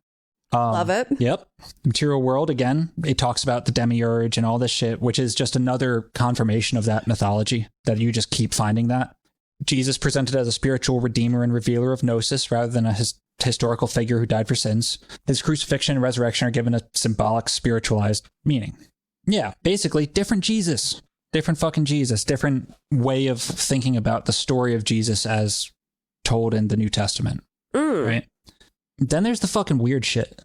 Love it. Yep. Material world, again, it talks about the demiurge and all this shit, which is just another confirmation of that mythology, that you just keep finding that. Jesus presented as a spiritual redeemer and revealer of gnosis rather than a historical figure who died for sins. His crucifixion and resurrection are given a symbolic, spiritualized meaning. Yeah, basically, different Jesus. Different fucking Jesus. Different way of thinking about the story of Jesus as told in the New Testament. Right? Then there's the fucking weird shit.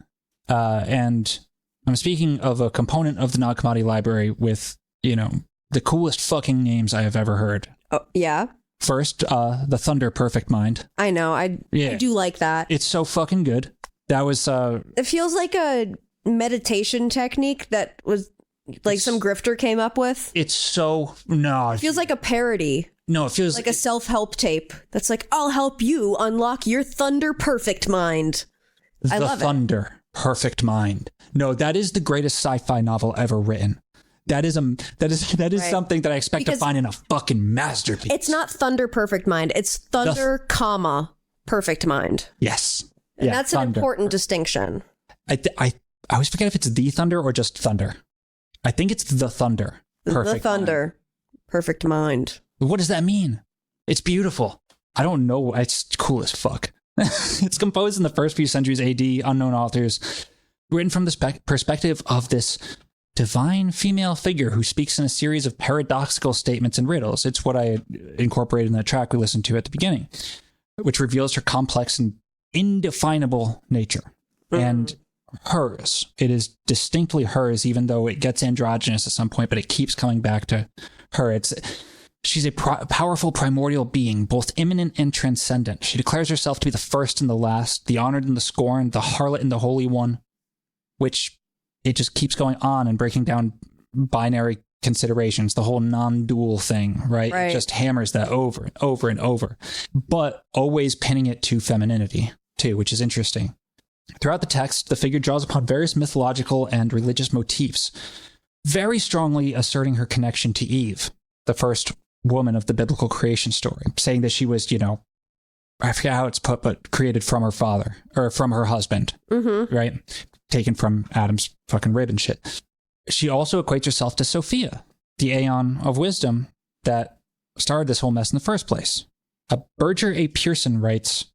And I'm speaking of a component of the Nag Hammadi library with, the coolest fucking names I have ever heard. Oh, yeah? First, the Thunder Perfect Mind. I know. I do like that. It's so fucking good. That was... It feels like a meditation technique that was like some grifter came up with. It's so... No. It feels like a parody. No, it feels... Like a self-help tape that's like, I'll help you unlock your Thunder Perfect Mind. I love Thunder Perfect Mind. No, that is the greatest sci-fi novel ever written. That is right. Something that I expect to find in a fucking masterpiece. It's not Thunder Perfect Mind. It's Thunder, Perfect Mind. Yes. And that's Thunder. An important distinction. I always forget if it's the Thunder or just Thunder. I think it's the Thunder. Perfect the Thunder. Mind. Perfect Mind. What does that mean? It's beautiful. I don't know. It's cool as fuck. It's composed in the first few centuries AD, unknown authors, written from the perspective of this divine female figure who speaks in a series of paradoxical statements and riddles. It's what I incorporated in that track we listened to at the beginning, which reveals her complex and indefinable nature. And hers. It is distinctly hers, even though it gets androgynous at some point, but it keeps coming back to her. She's a powerful primordial being, both immanent and transcendent. She declares herself to be the first and the last, the honored and the scorned, the harlot and the holy one, which it just keeps going on and breaking down binary considerations, the whole non-dual thing, right? It just hammers that over and over and over, but always pinning it to femininity too, which is interesting. Throughout the text, the figure draws upon various mythological and religious motifs, very strongly asserting her connection to Eve, the first woman of the biblical creation story, saying that she was, I forget how it's put, but created from her father, or from her husband, right? Taken from Adam's fucking rib and shit. She also equates herself to Sophia, the Aeon of wisdom that started this whole mess in the first place. Berger A. Pearson writes,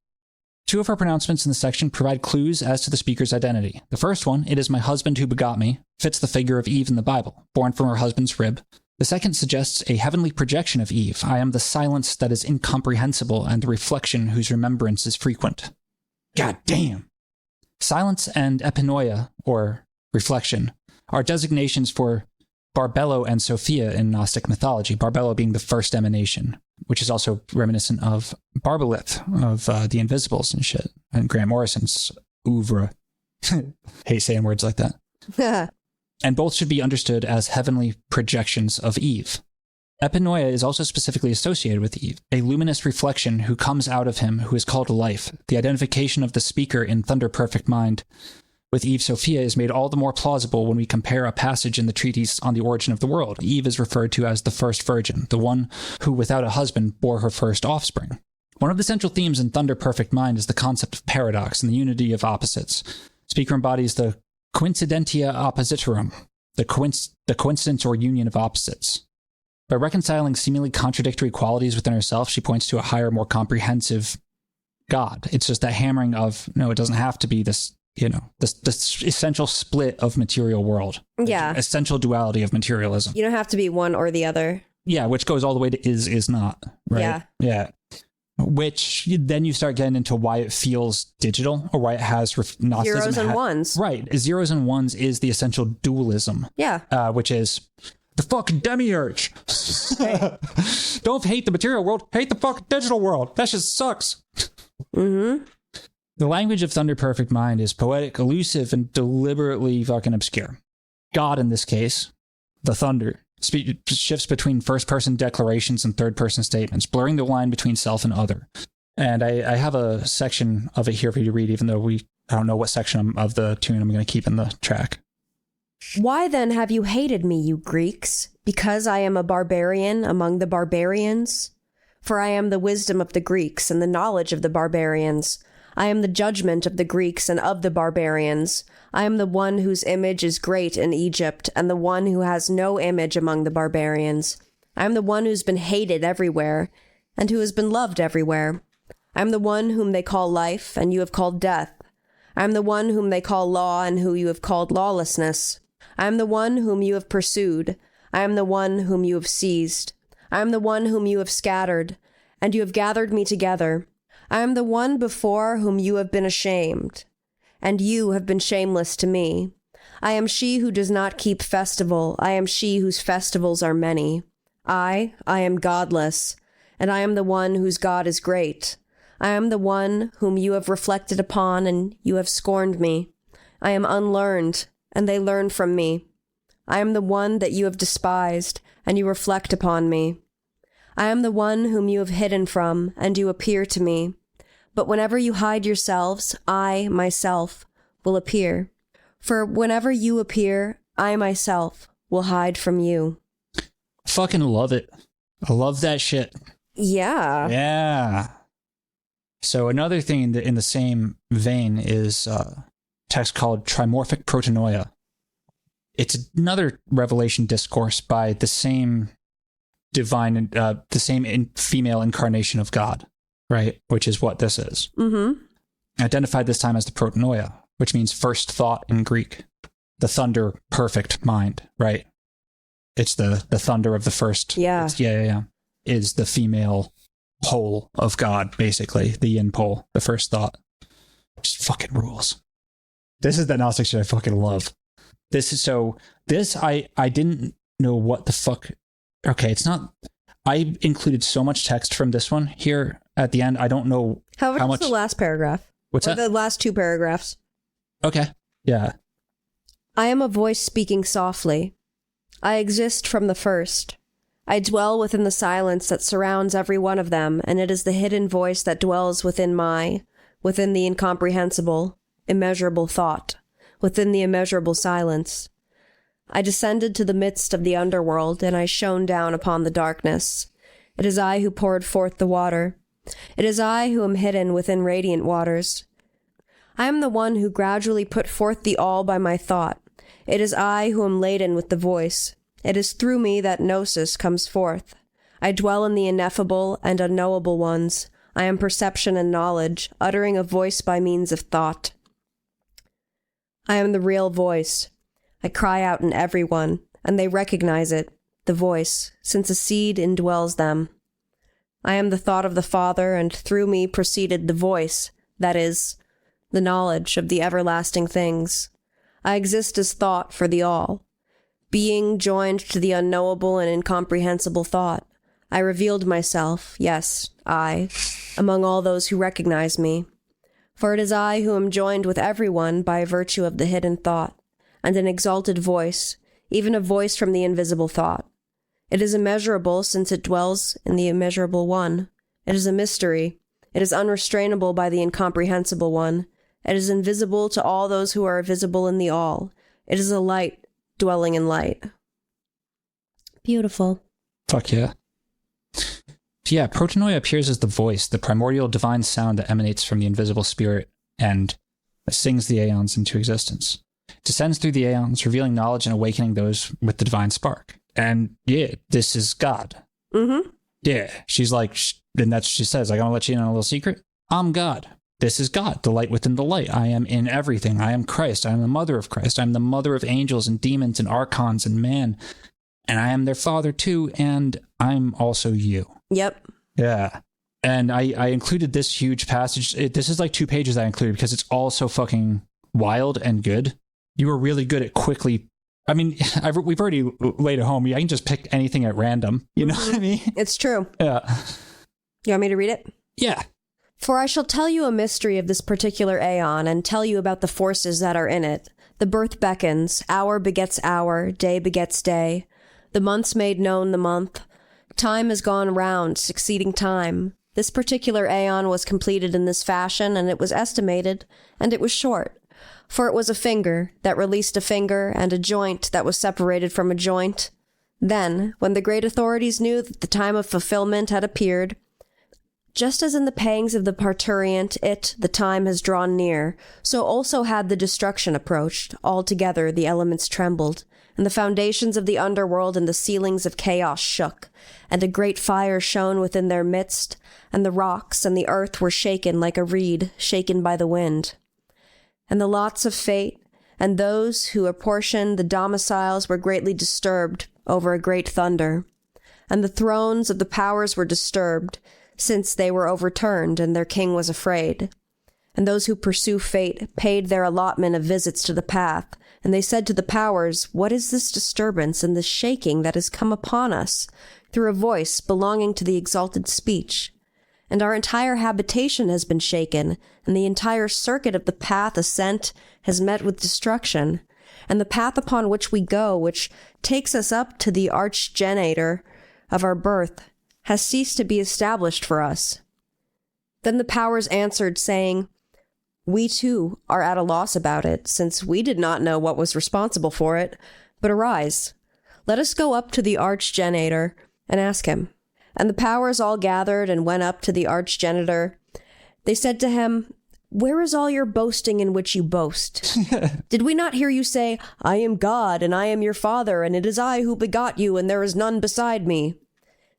two of her pronouncements in the section provide clues as to the speaker's identity. The first one, "It is my husband who begot me," fits the figure of Eve in the Bible, born from her husband's rib. The second suggests a heavenly projection of Eve. "I am the silence that is incomprehensible and the reflection whose remembrance is frequent." God damn. Silence and epinoia, or reflection, are designations for Barbello and Sophia in Gnostic mythology, Barbello being the first emanation, which is also reminiscent of Barbalith, of the Invisibles and shit, and Grant Morrison's oeuvre. Hate saying words like that. And both should be understood as heavenly projections of Eve. Epinoia is also specifically associated with Eve, a luminous reflection who comes out of him who is called life. The identification of the speaker in Thunder Perfect Mind with Eve Sophia is made all the more plausible when we compare a passage in the treatise on the origin of the world. Eve is referred to as the first virgin, the one who without a husband bore her first offspring. One of the central themes in Thunder Perfect Mind is the concept of paradox and the unity of opposites. Speaker embodies the coincidentia oppositorum, the coincidence or union of opposites. By reconciling seemingly contradictory qualities within herself, she points to a higher, more comprehensive God. It's just that hammering of, no, it doesn't have to be this, this essential split of material world. Yeah. Essential duality of materialism. You don't have to be one or the other. Yeah, which goes all the way to is not, right? Yeah. Yeah. Which then you start getting into why it feels digital, or why it has Gnosticism. Zeros and ones. Right. Zeros and ones is the essential dualism. Yeah. Which is the fucking demiurge. Don't hate the material world, hate the fucking digital world. That just sucks. Mm-hmm. The language of Thunder Perfect Mind is poetic, elusive, and deliberately fucking obscure. God, in this case, the thunder, shifts between first-person declarations and third-person statements, blurring the line between self and other. And I have a section of it here for you to read, even though I don't know what section of the tune I'm going to keep in the track. "Why then have you hated me, you Greeks? Because I am a barbarian among the barbarians? For I am the wisdom of the Greeks and the knowledge of the barbarians. I am the judgment of the Greeks and of the barbarians. I am the one whose image is great in Egypt and the one who has no image among the barbarians. I am the one who's been hated everywhere and who has been loved everywhere. I am the one whom they call life and you have called death. I am the one whom they call law and who you have called lawlessness. I am the one whom you have pursued. I am the one whom you have seized. I am the one whom you have scattered, and you have gathered me together. I am the one before whom you have been ashamed, and you have been shameless to me. I am she who does not keep festival. I am she whose festivals are many. I am godless, and I am the one whose God is great. I am the one whom you have reflected upon, and you have scorned me. I am unlearned, and they learn from me. I am the one that you have despised, and you reflect upon me. I am the one whom you have hidden from, and you appear to me. But whenever you hide yourselves, I, myself, will appear. For whenever you appear, I myself will hide from you. Fucking love it. I love that shit. Yeah. Yeah. So another thing in the same vein is a text called Trimorphic Protonoia. It's another revelation discourse by the same divine, the same female incarnation of God, right? Which is what this is. Mm-hmm. Identified this time as the Protonoia, which means first thought in Greek. The thunder perfect mind, right? It's the thunder of the first. Yeah. Is the female pole of God, basically. The yin pole, the first thought. Just fucking rules. This is the Gnostic shit I fucking love. I didn't know what the fuck. Okay, it's not. I included so much text from this one here at the end. I don't know how much. The last paragraph. What's that? The last two paragraphs. Okay. Yeah. I am a voice speaking softly. I exist from the first. I dwell within the silence that surrounds every one of them, and it is the hidden voice that dwells within the incomprehensible, immeasurable thought, within the immeasurable silence. I descended to the midst of the underworld, and I shone down upon the darkness. It is I who poured forth the water. It is I who am hidden within radiant waters. I am the one who gradually put forth the all by my thought. It is I who am laden with the voice. It is through me that gnosis comes forth. I dwell in the ineffable and unknowable ones. I am perception and knowledge, uttering a voice by means of thought. I am the real voice. I cry out in everyone, and they recognize it, the voice, since a seed indwells them. I am the thought of the Father, and through me proceeded the voice, that is, the knowledge of the everlasting things. I exist as thought for the all. Being joined to the unknowable and incomprehensible thought, I revealed myself, yes, I, among all those who recognize me. For it is I who am joined with everyone by virtue of the hidden thought, and an exalted voice, even a voice from the invisible thought. It is immeasurable since it dwells in the immeasurable one. It is a mystery. It is unrestrainable by the incomprehensible one. It is invisible to all those who are visible in the all. It is a light dwelling in light. Beautiful. Fuck yeah. Yeah, Protonoia appears as the voice, the primordial divine sound that emanates from the invisible spirit and sings the aeons into existence. It descends through the aeons, revealing knowledge and awakening those with the divine spark. And yeah, this is God. Mm-hmm. Yeah, she's like, and that's what she says, like, I'm gonna let you in on a little secret. I'm God. This is God, the light within the light. I am in everything. I am Christ. I am the mother of Christ. I am the mother of angels and demons and archons and man. And I am their father too, and I'm also you. Yep. Yeah. And I included this huge passage. This is like 2 pages I included because it's all so fucking wild and good. You were really good at quickly. I mean, we've already laid it home. I can just pick anything at random. You know what I mean? It's true. Yeah. You want me to read it? Yeah. For I shall tell you a mystery of this particular aeon, and tell you about the forces that are in it. The birth beckons, hour begets hour, day begets day. The months made known the month. Time has gone round, succeeding time. This particular aeon was completed in this fashion, and it was estimated, and it was short. For it was a finger that released a finger, and a joint that was separated from a joint. Then, when the great authorities knew that the time of fulfillment had appeared, just as in the pangs of the parturient, the time has drawn near, so also had the destruction approached. Altogether the elements trembled, and the foundations of the underworld and the ceilings of chaos shook, and a great fire shone within their midst, and the rocks and the earth were shaken like a reed shaken by the wind. And the lots of fate, and those who apportioned the domiciles were greatly disturbed over a great thunder. And the thrones of the powers were disturbed, since they were overturned, and their king was afraid. And those who pursue fate paid their allotment of visits to the path, and they said to the powers, "What is this disturbance and this shaking that has come upon us?" through a voice belonging to the exalted speech. And our entire habitation has been shaken, and the entire circuit of the path ascent has met with destruction. And the path upon which we go, which takes us up to the archgenerator of our birth, has ceased to be established for us. Then the powers answered, saying, "We too are at a loss about it, since we did not know what was responsible for it. But arise, let us go up to the archgenerator and ask him." And the powers all gathered and went up to the archgenitor. They said to him, "Where is all your boasting in which you boast? Did we not hear you say, 'I am God, and I am your father, and it is I who begot you, and there is none beside me'?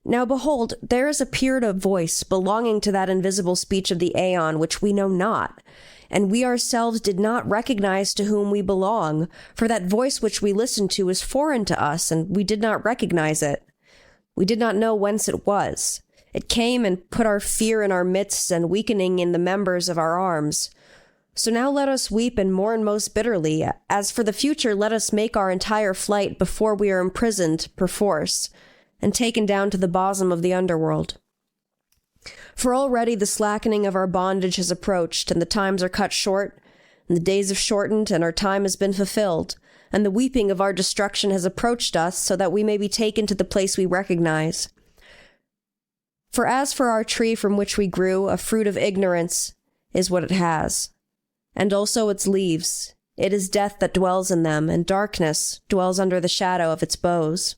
Now behold, there has appeared a voice belonging to that invisible speech of the Aeon, which we know not. And we ourselves did not recognize to whom we belong, for that voice which we listened to is foreign to us, and we did not recognize it. We did not know whence it was. It came and put our fear in our midst and weakening in the members of our arms. So now let us weep and mourn most bitterly. As for the future, let us make our entire flight before we are imprisoned perforce, and taken down to the bosom of the underworld. For already the slackening of our bondage has approached, and the times are cut short, and the days have shortened, and our time has been fulfilled, and the weeping of our destruction has approached us, so that we may be taken to the place we recognize. For as for our tree from which we grew, a fruit of ignorance is what it has, and also its leaves. It is death that dwells in them, and darkness dwells under the shadow of its boughs.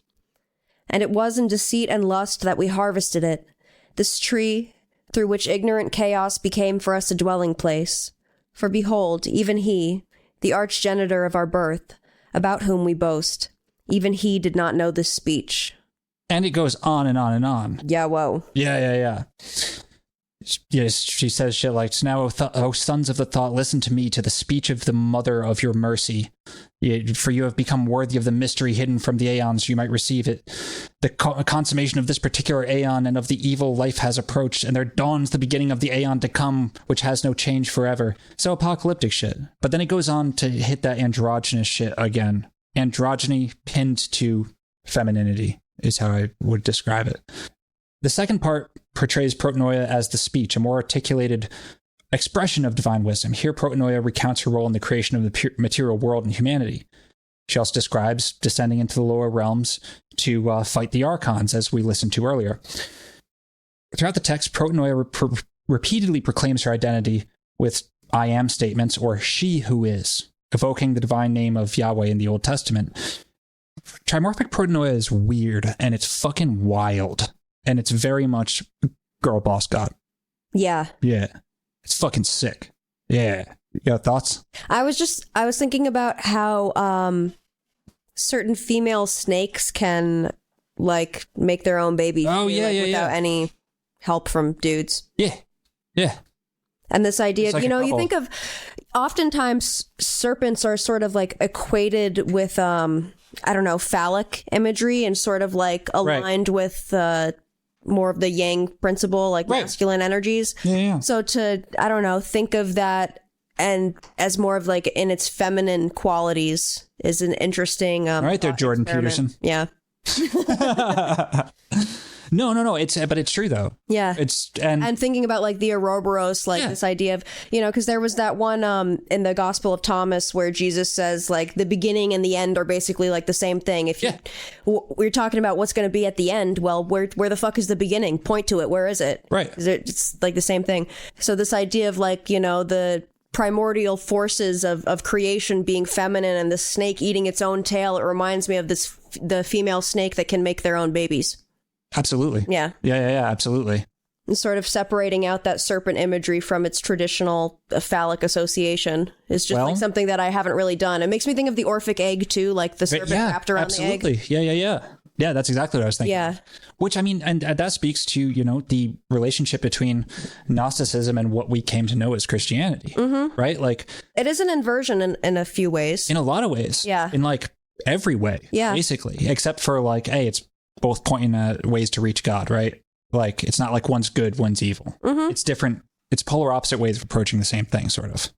And it was in deceit and lust that we harvested it, this tree, through which ignorant chaos became for us a dwelling place. For behold, even he, the archgenitor of our birth, about whom we boast, even he did not know this speech." And it goes on and on and on. Yeah, whoa. Yeah. Yes, she says shit like, "So now, O sons of the thought, listen to me, to the speech of the mother of your mercy. For you have become worthy of the mystery hidden from the aeons, you might receive it. The consummation of this particular aeon and of the evil life has approached, and there dawns the beginning of the aeon to come, which has no change forever." So apocalyptic shit. But then it goes on to hit that androgynous shit again. Androgyny pinned to femininity is how I would describe it. The second part portrays protanoia as the speech, a more articulated expression of divine wisdom. Here, protanoia recounts her role in the creation of the material world and humanity. She also describes descending into the lower realms to fight the archons, as we listened to earlier. Throughout the text, protanoia repeatedly proclaims her identity with "I am" statements, or "she who is," evoking the divine name of Yahweh in the Old Testament. Trimorphic protanoia is weird, and it's fucking wild. And it's very much girl boss god. Yeah. Yeah. It's fucking sick. Yeah. You got thoughts? I was thinking about how certain female snakes can like make their own babies. Without any help from dudes. Yeah. And this idea, like you think of oftentimes serpents are sort of like equated with phallic imagery and sort of like aligned with more of the yang principle, like masculine energies. Yeah. So to, think of that and as more of like in its feminine qualities is an interesting all right there, Jordan experiment. Peterson. Yeah. No. But it's true though. Yeah. And thinking about like the Ouroboros, this idea of, because there was that one in the Gospel of Thomas where Jesus says like the beginning and the end are basically like the same thing. If we're talking about what's going to be at the end, well, where the fuck is the beginning? Point to it. Where is it? Right. It's like the same thing. So this idea of like, the primordial forces of creation being feminine and the snake eating its own tail, it reminds me of the female snake that can make their own babies. Absolutely. Yeah. Yeah, absolutely. And sort of separating out that serpent imagery from its traditional phallic association is just like something that I haven't really done. It makes me think of the Orphic egg too, like the serpent wrapped around the egg. Absolutely. Yeah. Yeah, that's exactly what I was thinking. Yeah. Which, I mean, and that speaks to, the relationship between Gnosticism and what we came to know as Christianity, right? Like, it is an inversion in a few ways. In a lot of ways. Yeah. In like every way. Yeah. Basically. Except for like, hey, it's both pointing at ways to reach God, right? Like, it's not like one's good, one's evil. It's different it's polar opposite ways of approaching the same thing, sort of.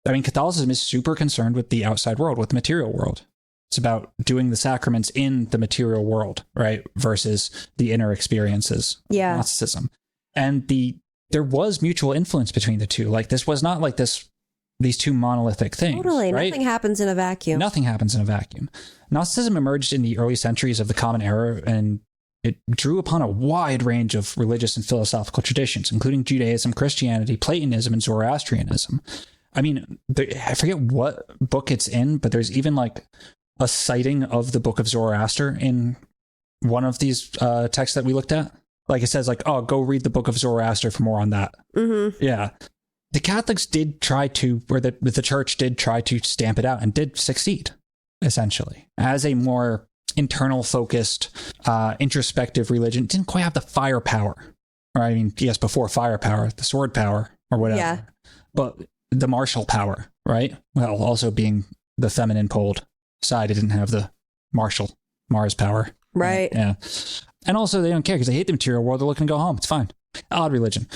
I mean, Catholicism is super concerned with the outside world, with the material world. It's about doing the sacraments in the material world, right? Versus the inner experiences of Gnosticism. And there was mutual influence between the two. Like, this was not like these two monolithic things. Totally. Right? Nothing happens in a vacuum. Nothing happens in a vacuum. Gnosticism emerged in the early centuries of the Common Era, and it drew upon a wide range of religious and philosophical traditions, including Judaism, Christianity, Platonism, and Zoroastrianism. I mean, I forget what book it's in, but there's even like a citing of the Book of Zoroaster in one of these texts that we looked at. Like, it says like, oh, go read the Book of Zoroaster for more on that. Mm-hmm. Yeah. The Catholics did try to, or the church did try to stamp it out and did succeed, essentially, as a more internal focused, introspective religion. It didn't quite have the firepower. Or I mean, yes, before firepower, the sword power or whatever. Yeah. But the martial power, right? Well, also being the feminine poled side, it didn't have the martial Mars power. Right. Yeah. And also they don't care because they hate the material world. They're looking to go home. It's fine. Odd religion.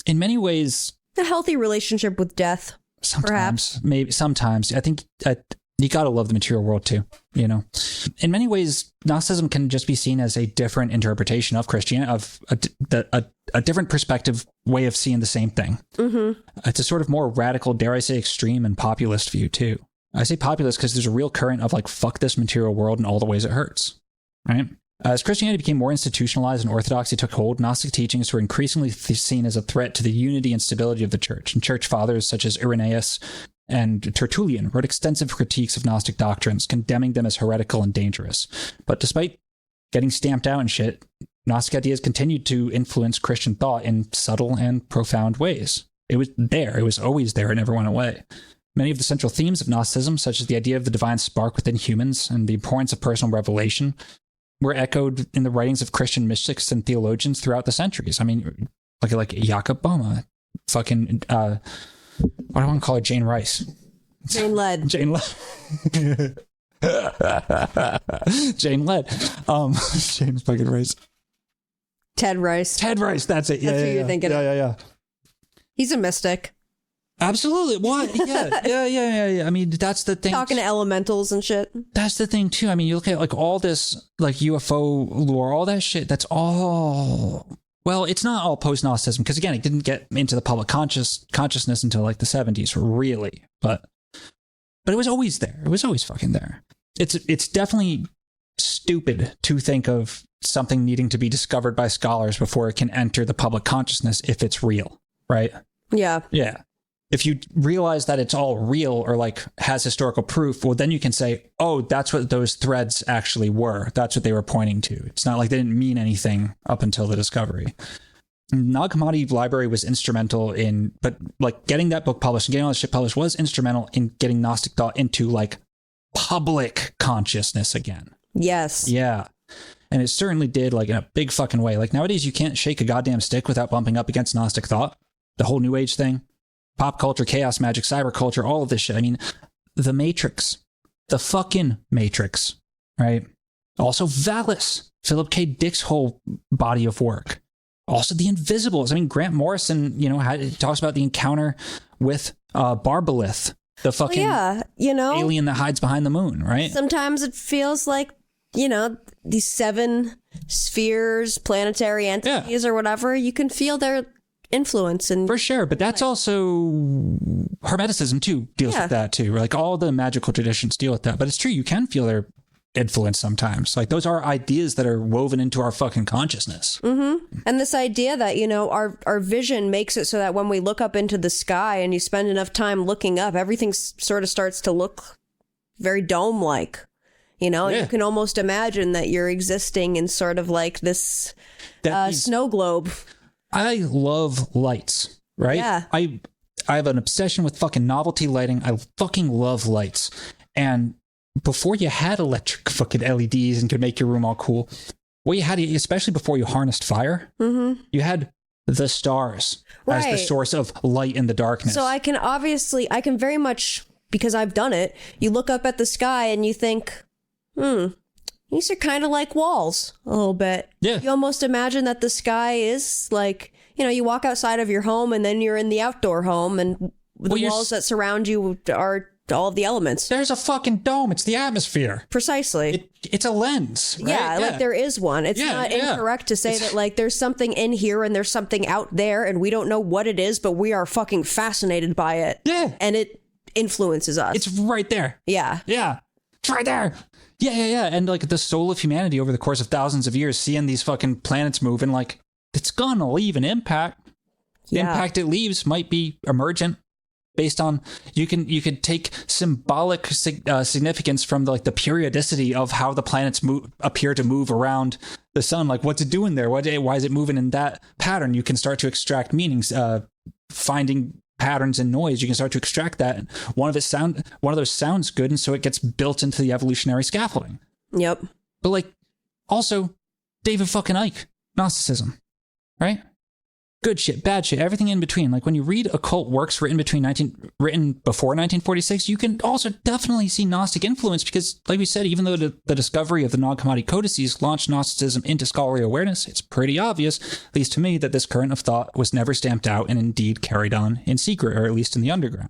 In many ways, a healthy relationship with death. Perhaps. Maybe sometimes. I think you got to love the material world too, you know. In many ways, Gnosticism can just be seen as a different interpretation of Christianity, of a different perspective, way of seeing the same thing. Mm-hmm. It's a sort of more radical, dare I say, extreme and populist view too. I say populist because there's a real current of like, fuck this material world and all the ways it hurts, right? As Christianity became more institutionalized and orthodoxy took hold, Gnostic teachings were increasingly seen as a threat to the unity and stability of the church, and church fathers such as Irenaeus and Tertullian wrote extensive critiques of Gnostic doctrines, condemning them as heretical and dangerous. But despite getting stamped out and shit, Gnostic ideas continued to influence Christian thought in subtle and profound ways. It was there. It was always there. It never went away. Many of the central themes of Gnosticism, such as the idea of the divine spark within humans and the importance of personal revelation, were echoed in the writings of Christian mystics and theologians throughout the centuries. I mean, like Jakob Boehme, fucking, what do I want to call her? Jane Rice. Jane Led. Jane Led. Jane Led. James fucking Rice. Ted Rice. Ted Rice, that's it. Yeah, that's who you're thinking of. Yeah. He's a mystic. Absolutely. What? Yeah. I mean, that's the thing. Talking to elementals and shit. That's the thing too. I mean, you look at like all this like UFO lore, all that shit. That's all. Well, it's not all post-Gnosticism because again, it didn't get into the public consciousness until like the 70s, really. But it was always there. It was always fucking there. It's definitely stupid to think of something needing to be discovered by scholars before it can enter the public consciousness if it's real, right? Yeah. Yeah. If you realize that it's all real or like has historical proof, well, then you can say, oh, that's what those threads actually were. That's what they were pointing to. It's not like they didn't mean anything up until the discovery. Nag Hammadi Library was instrumental in, but like getting that book published and getting all this shit published was instrumental in getting Gnostic thought into like public consciousness again. Yes. Yeah. And it certainly did, like in a big fucking way. Like nowadays you can't shake a goddamn stick without bumping up against Gnostic thought. The whole New Age thing. Pop culture, chaos magic, cyber culture, all of this shit. I mean, the Matrix, the fucking Matrix, right? Also Valis, Philip K. Dick's whole body of work. Also the Invisibles. I mean, Grant Morrison, talks about the encounter with Barbalith, the fucking alien that hides behind the moon, right? Sometimes it feels like, these 7 spheres, planetary entities or whatever, you can feel their influence and for sure, but that's also Hermeticism too deals with that too. Like all the magical traditions deal with that, but it's true, you can feel their influence sometimes. Like those are ideas that are woven into our fucking consciousness. Mm-hmm. And this idea that our vision makes it so that when we look up into the sky and you spend enough time looking up, everything sort of starts to look very dome-like. You can almost imagine that you're existing in sort of like this snow globe. I love lights, right? Yeah. I have an obsession with fucking novelty lighting. I fucking love lights. And before you had electric fucking LEDs and could make your room all cool, what you had, especially before you harnessed fire, you had the stars as the source of light in the darkness. So I can very much, because I've done it, you look up at the sky and you think, these are kind of like walls a little bit. Yeah. You almost imagine that the sky is like, you walk outside of your home and then you're in the outdoor home, and the walls that surround you are all of the elements. There's a fucking dome. It's the atmosphere. Precisely. It's a lens. Right? Yeah, like there is one. It's not incorrect to say that like there's something in here and there's something out there and we don't know what it is, but we are fucking fascinated by it. Yeah. And it influences us. It's right there. Yeah. Yeah. It's right there. Yeah. And like the soul of humanity over the course of thousands of years, seeing these fucking planets move, and like it's gonna leave an impact. The impact it leaves might be emergent, based on you could take symbolic significance from the periodicity of how the planets appear to move around the sun. Like, what's it doing there? Why is it moving in that pattern? You can start to extract meanings, finding patterns in noise. You can start to extract that. And one of those sounds good, and so it gets built into the evolutionary scaffolding. Yep. But like, also, David fucking Icke, Gnosticism, right? Good shit, bad shit, everything in between. Like when you read occult works written before 1946, you can also definitely see Gnostic influence because, like we said, even though the discovery of the Nag Hammadi Codices launched Gnosticism into scholarly awareness, it's pretty obvious, at least to me, that this current of thought was never stamped out and indeed carried on in secret, or at least in the underground.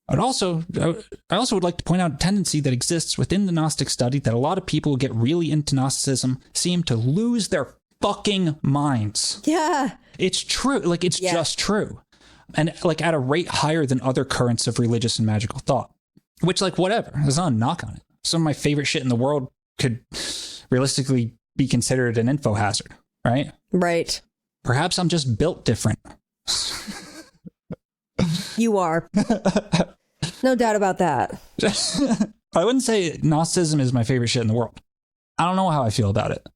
I also would like to point out a tendency that exists within the Gnostic study that a lot of people who get really into Gnosticism seem to lose their fucking minds. Yeah. It's true. Like, it's just true. And like at a rate higher than other currents of religious and magical thought, which, like, whatever, there's not a knock on it. Some of my favorite shit in the world could realistically be considered an info hazard, right? Right. Perhaps I'm just built different. You are. No doubt about that. I wouldn't say Gnosticism is my favorite shit in the world. I don't know how I feel about it.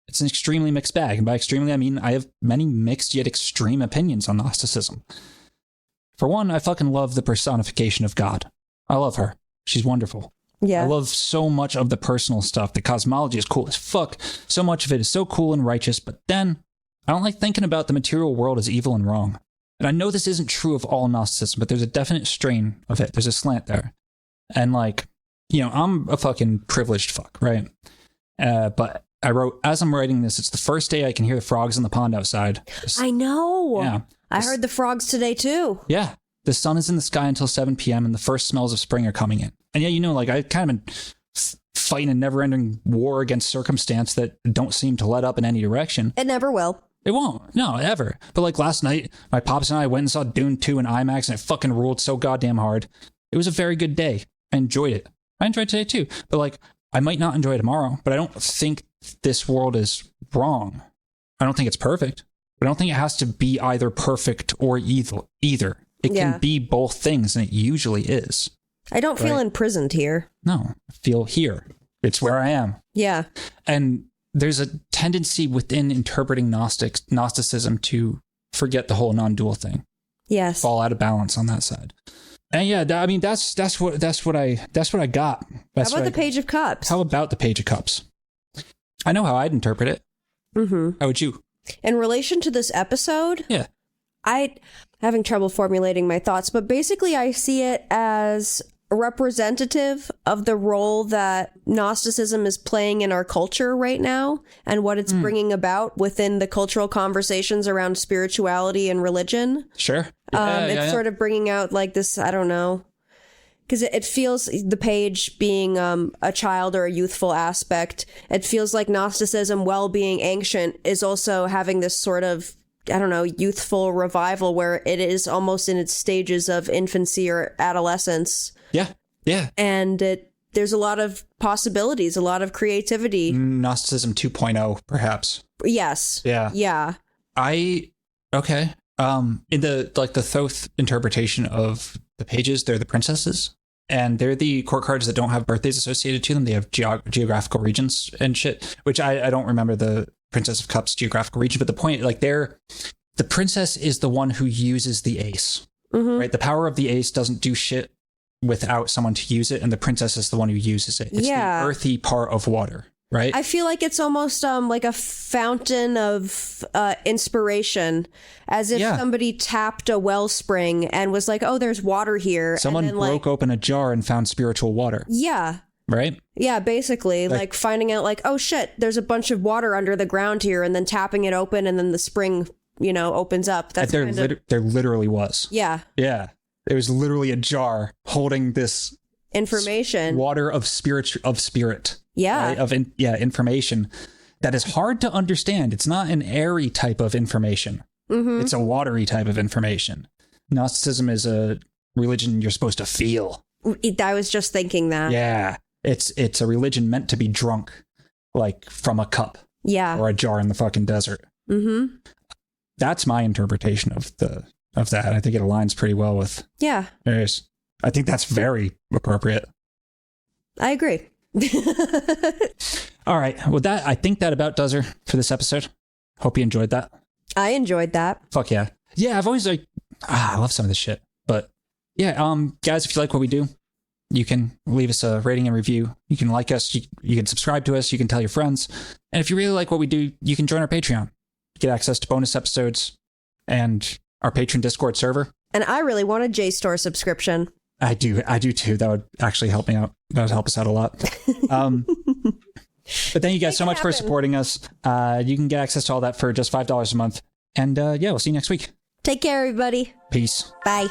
It's an extremely mixed bag. And by extremely, I mean I have many mixed yet extreme opinions on Gnosticism. For one, I fucking love the personification of God. I love her. She's wonderful. Yeah. I love so much of the personal stuff. The cosmology is cool as fuck. So much of it is so cool and righteous. But then I don't like thinking about the material world as evil and wrong. And I know this isn't true of all Gnosticism, but there's a definite strain of it. There's a slant there. And like, I'm a fucking privileged fuck, right? But I wrote, as I'm writing this, it's the first day I can hear the frogs in the pond outside. I know. Yeah. I heard the frogs today too. Yeah. The sun is in the sky until 7 p.m. and the first smells of spring are coming in. And yeah, like I kind of been fighting a never-ending war against circumstance that don't seem to let up in any direction. It never will. It won't. No, ever. But like last night, my pops and I went and saw Dune 2 in IMAX and it fucking ruled so goddamn hard. It was a very good day. I enjoyed it. I enjoyed today too. But like, I might not enjoy it tomorrow, but I don't think this world is wrong. I don't think it's perfect, but I don't think it has to be either perfect or either. It can be both things, and it usually is. I don't feel imprisoned here. No, I feel here. It's where I am. Yeah. And there's a tendency within interpreting Gnosticism to forget the whole non-dual thing. Yes. Fall out of balance on that side. And yeah, I mean that's what I got. How about the Page of Cups? How about the Page of Cups? I know how I'd interpret it. Mm-hmm. How would you? In relation to this episode? Yeah. I'm having trouble formulating my thoughts, but basically I see it as representative of the role that Gnosticism is playing in our culture right now and what it's bringing about within the cultural conversations around spirituality and religion. Sure. It's sort of bringing out like this, I don't know, because it feels, the page being a child or a youthful aspect, it feels like Gnosticism, while being ancient, is also having this sort of, I don't know, youthful revival where it is almost in its stages of infancy or adolescence. Yeah. Yeah. And there's a lot of possibilities, a lot of creativity. Gnosticism 2.0, perhaps. Yes. Yeah. Yeah. Okay. In the Thoth interpretation of the pages, they're the princesses. And they're the court cards that don't have birthdays associated to them. They have geographical regions and shit, which I don't remember the Princess of Cups geographical region. But the point, like, the princess is the one who uses the ace, right? The power of the ace doesn't do shit without someone to use it. And the princess is the one who uses it. It's the earthy part of water, right? I feel like it's almost like a fountain of inspiration, as if somebody tapped a wellspring and was like, oh, there's water here. Someone and then, broke open a jar and found spiritual water. Yeah. Right? Yeah, basically, like finding out like, oh shit, there's a bunch of water under the ground here, and then tapping it open, and then the spring opens up. That's there literally was. Yeah. Yeah. There was literally a jar holding this information, water of spirit. Yeah. Right? Information that is hard to understand. It's not an airy type of information. Mm-hmm. It's a watery type of information. Gnosticism is a religion you're supposed to feel. I was just thinking that. Yeah. It's a religion meant to be drunk, like from a cup. Yeah. Or a jar in the fucking desert. Mm-hmm. That's my interpretation of that. I think it aligns pretty well with theirs. I think that's very appropriate. I agree. All right. Well, I think that about does her for this episode. Hope you enjoyed that. I enjoyed that. Fuck yeah. Yeah, I've always I love some of this shit. But yeah, guys, if you like what we do, you can leave us a rating and review. You can like us. You can subscribe to us. You can tell your friends. And if you really like what we do, you can join our Patreon. Get access to bonus episodes and our patron Discord server. And I really want a JSTOR subscription. I do too. That would actually help me out. That would help us out a lot. But thank you guys so much for supporting us. You can get access to all that for just $5 a month. And we'll see you next week. Take care, everybody. Peace. Bye.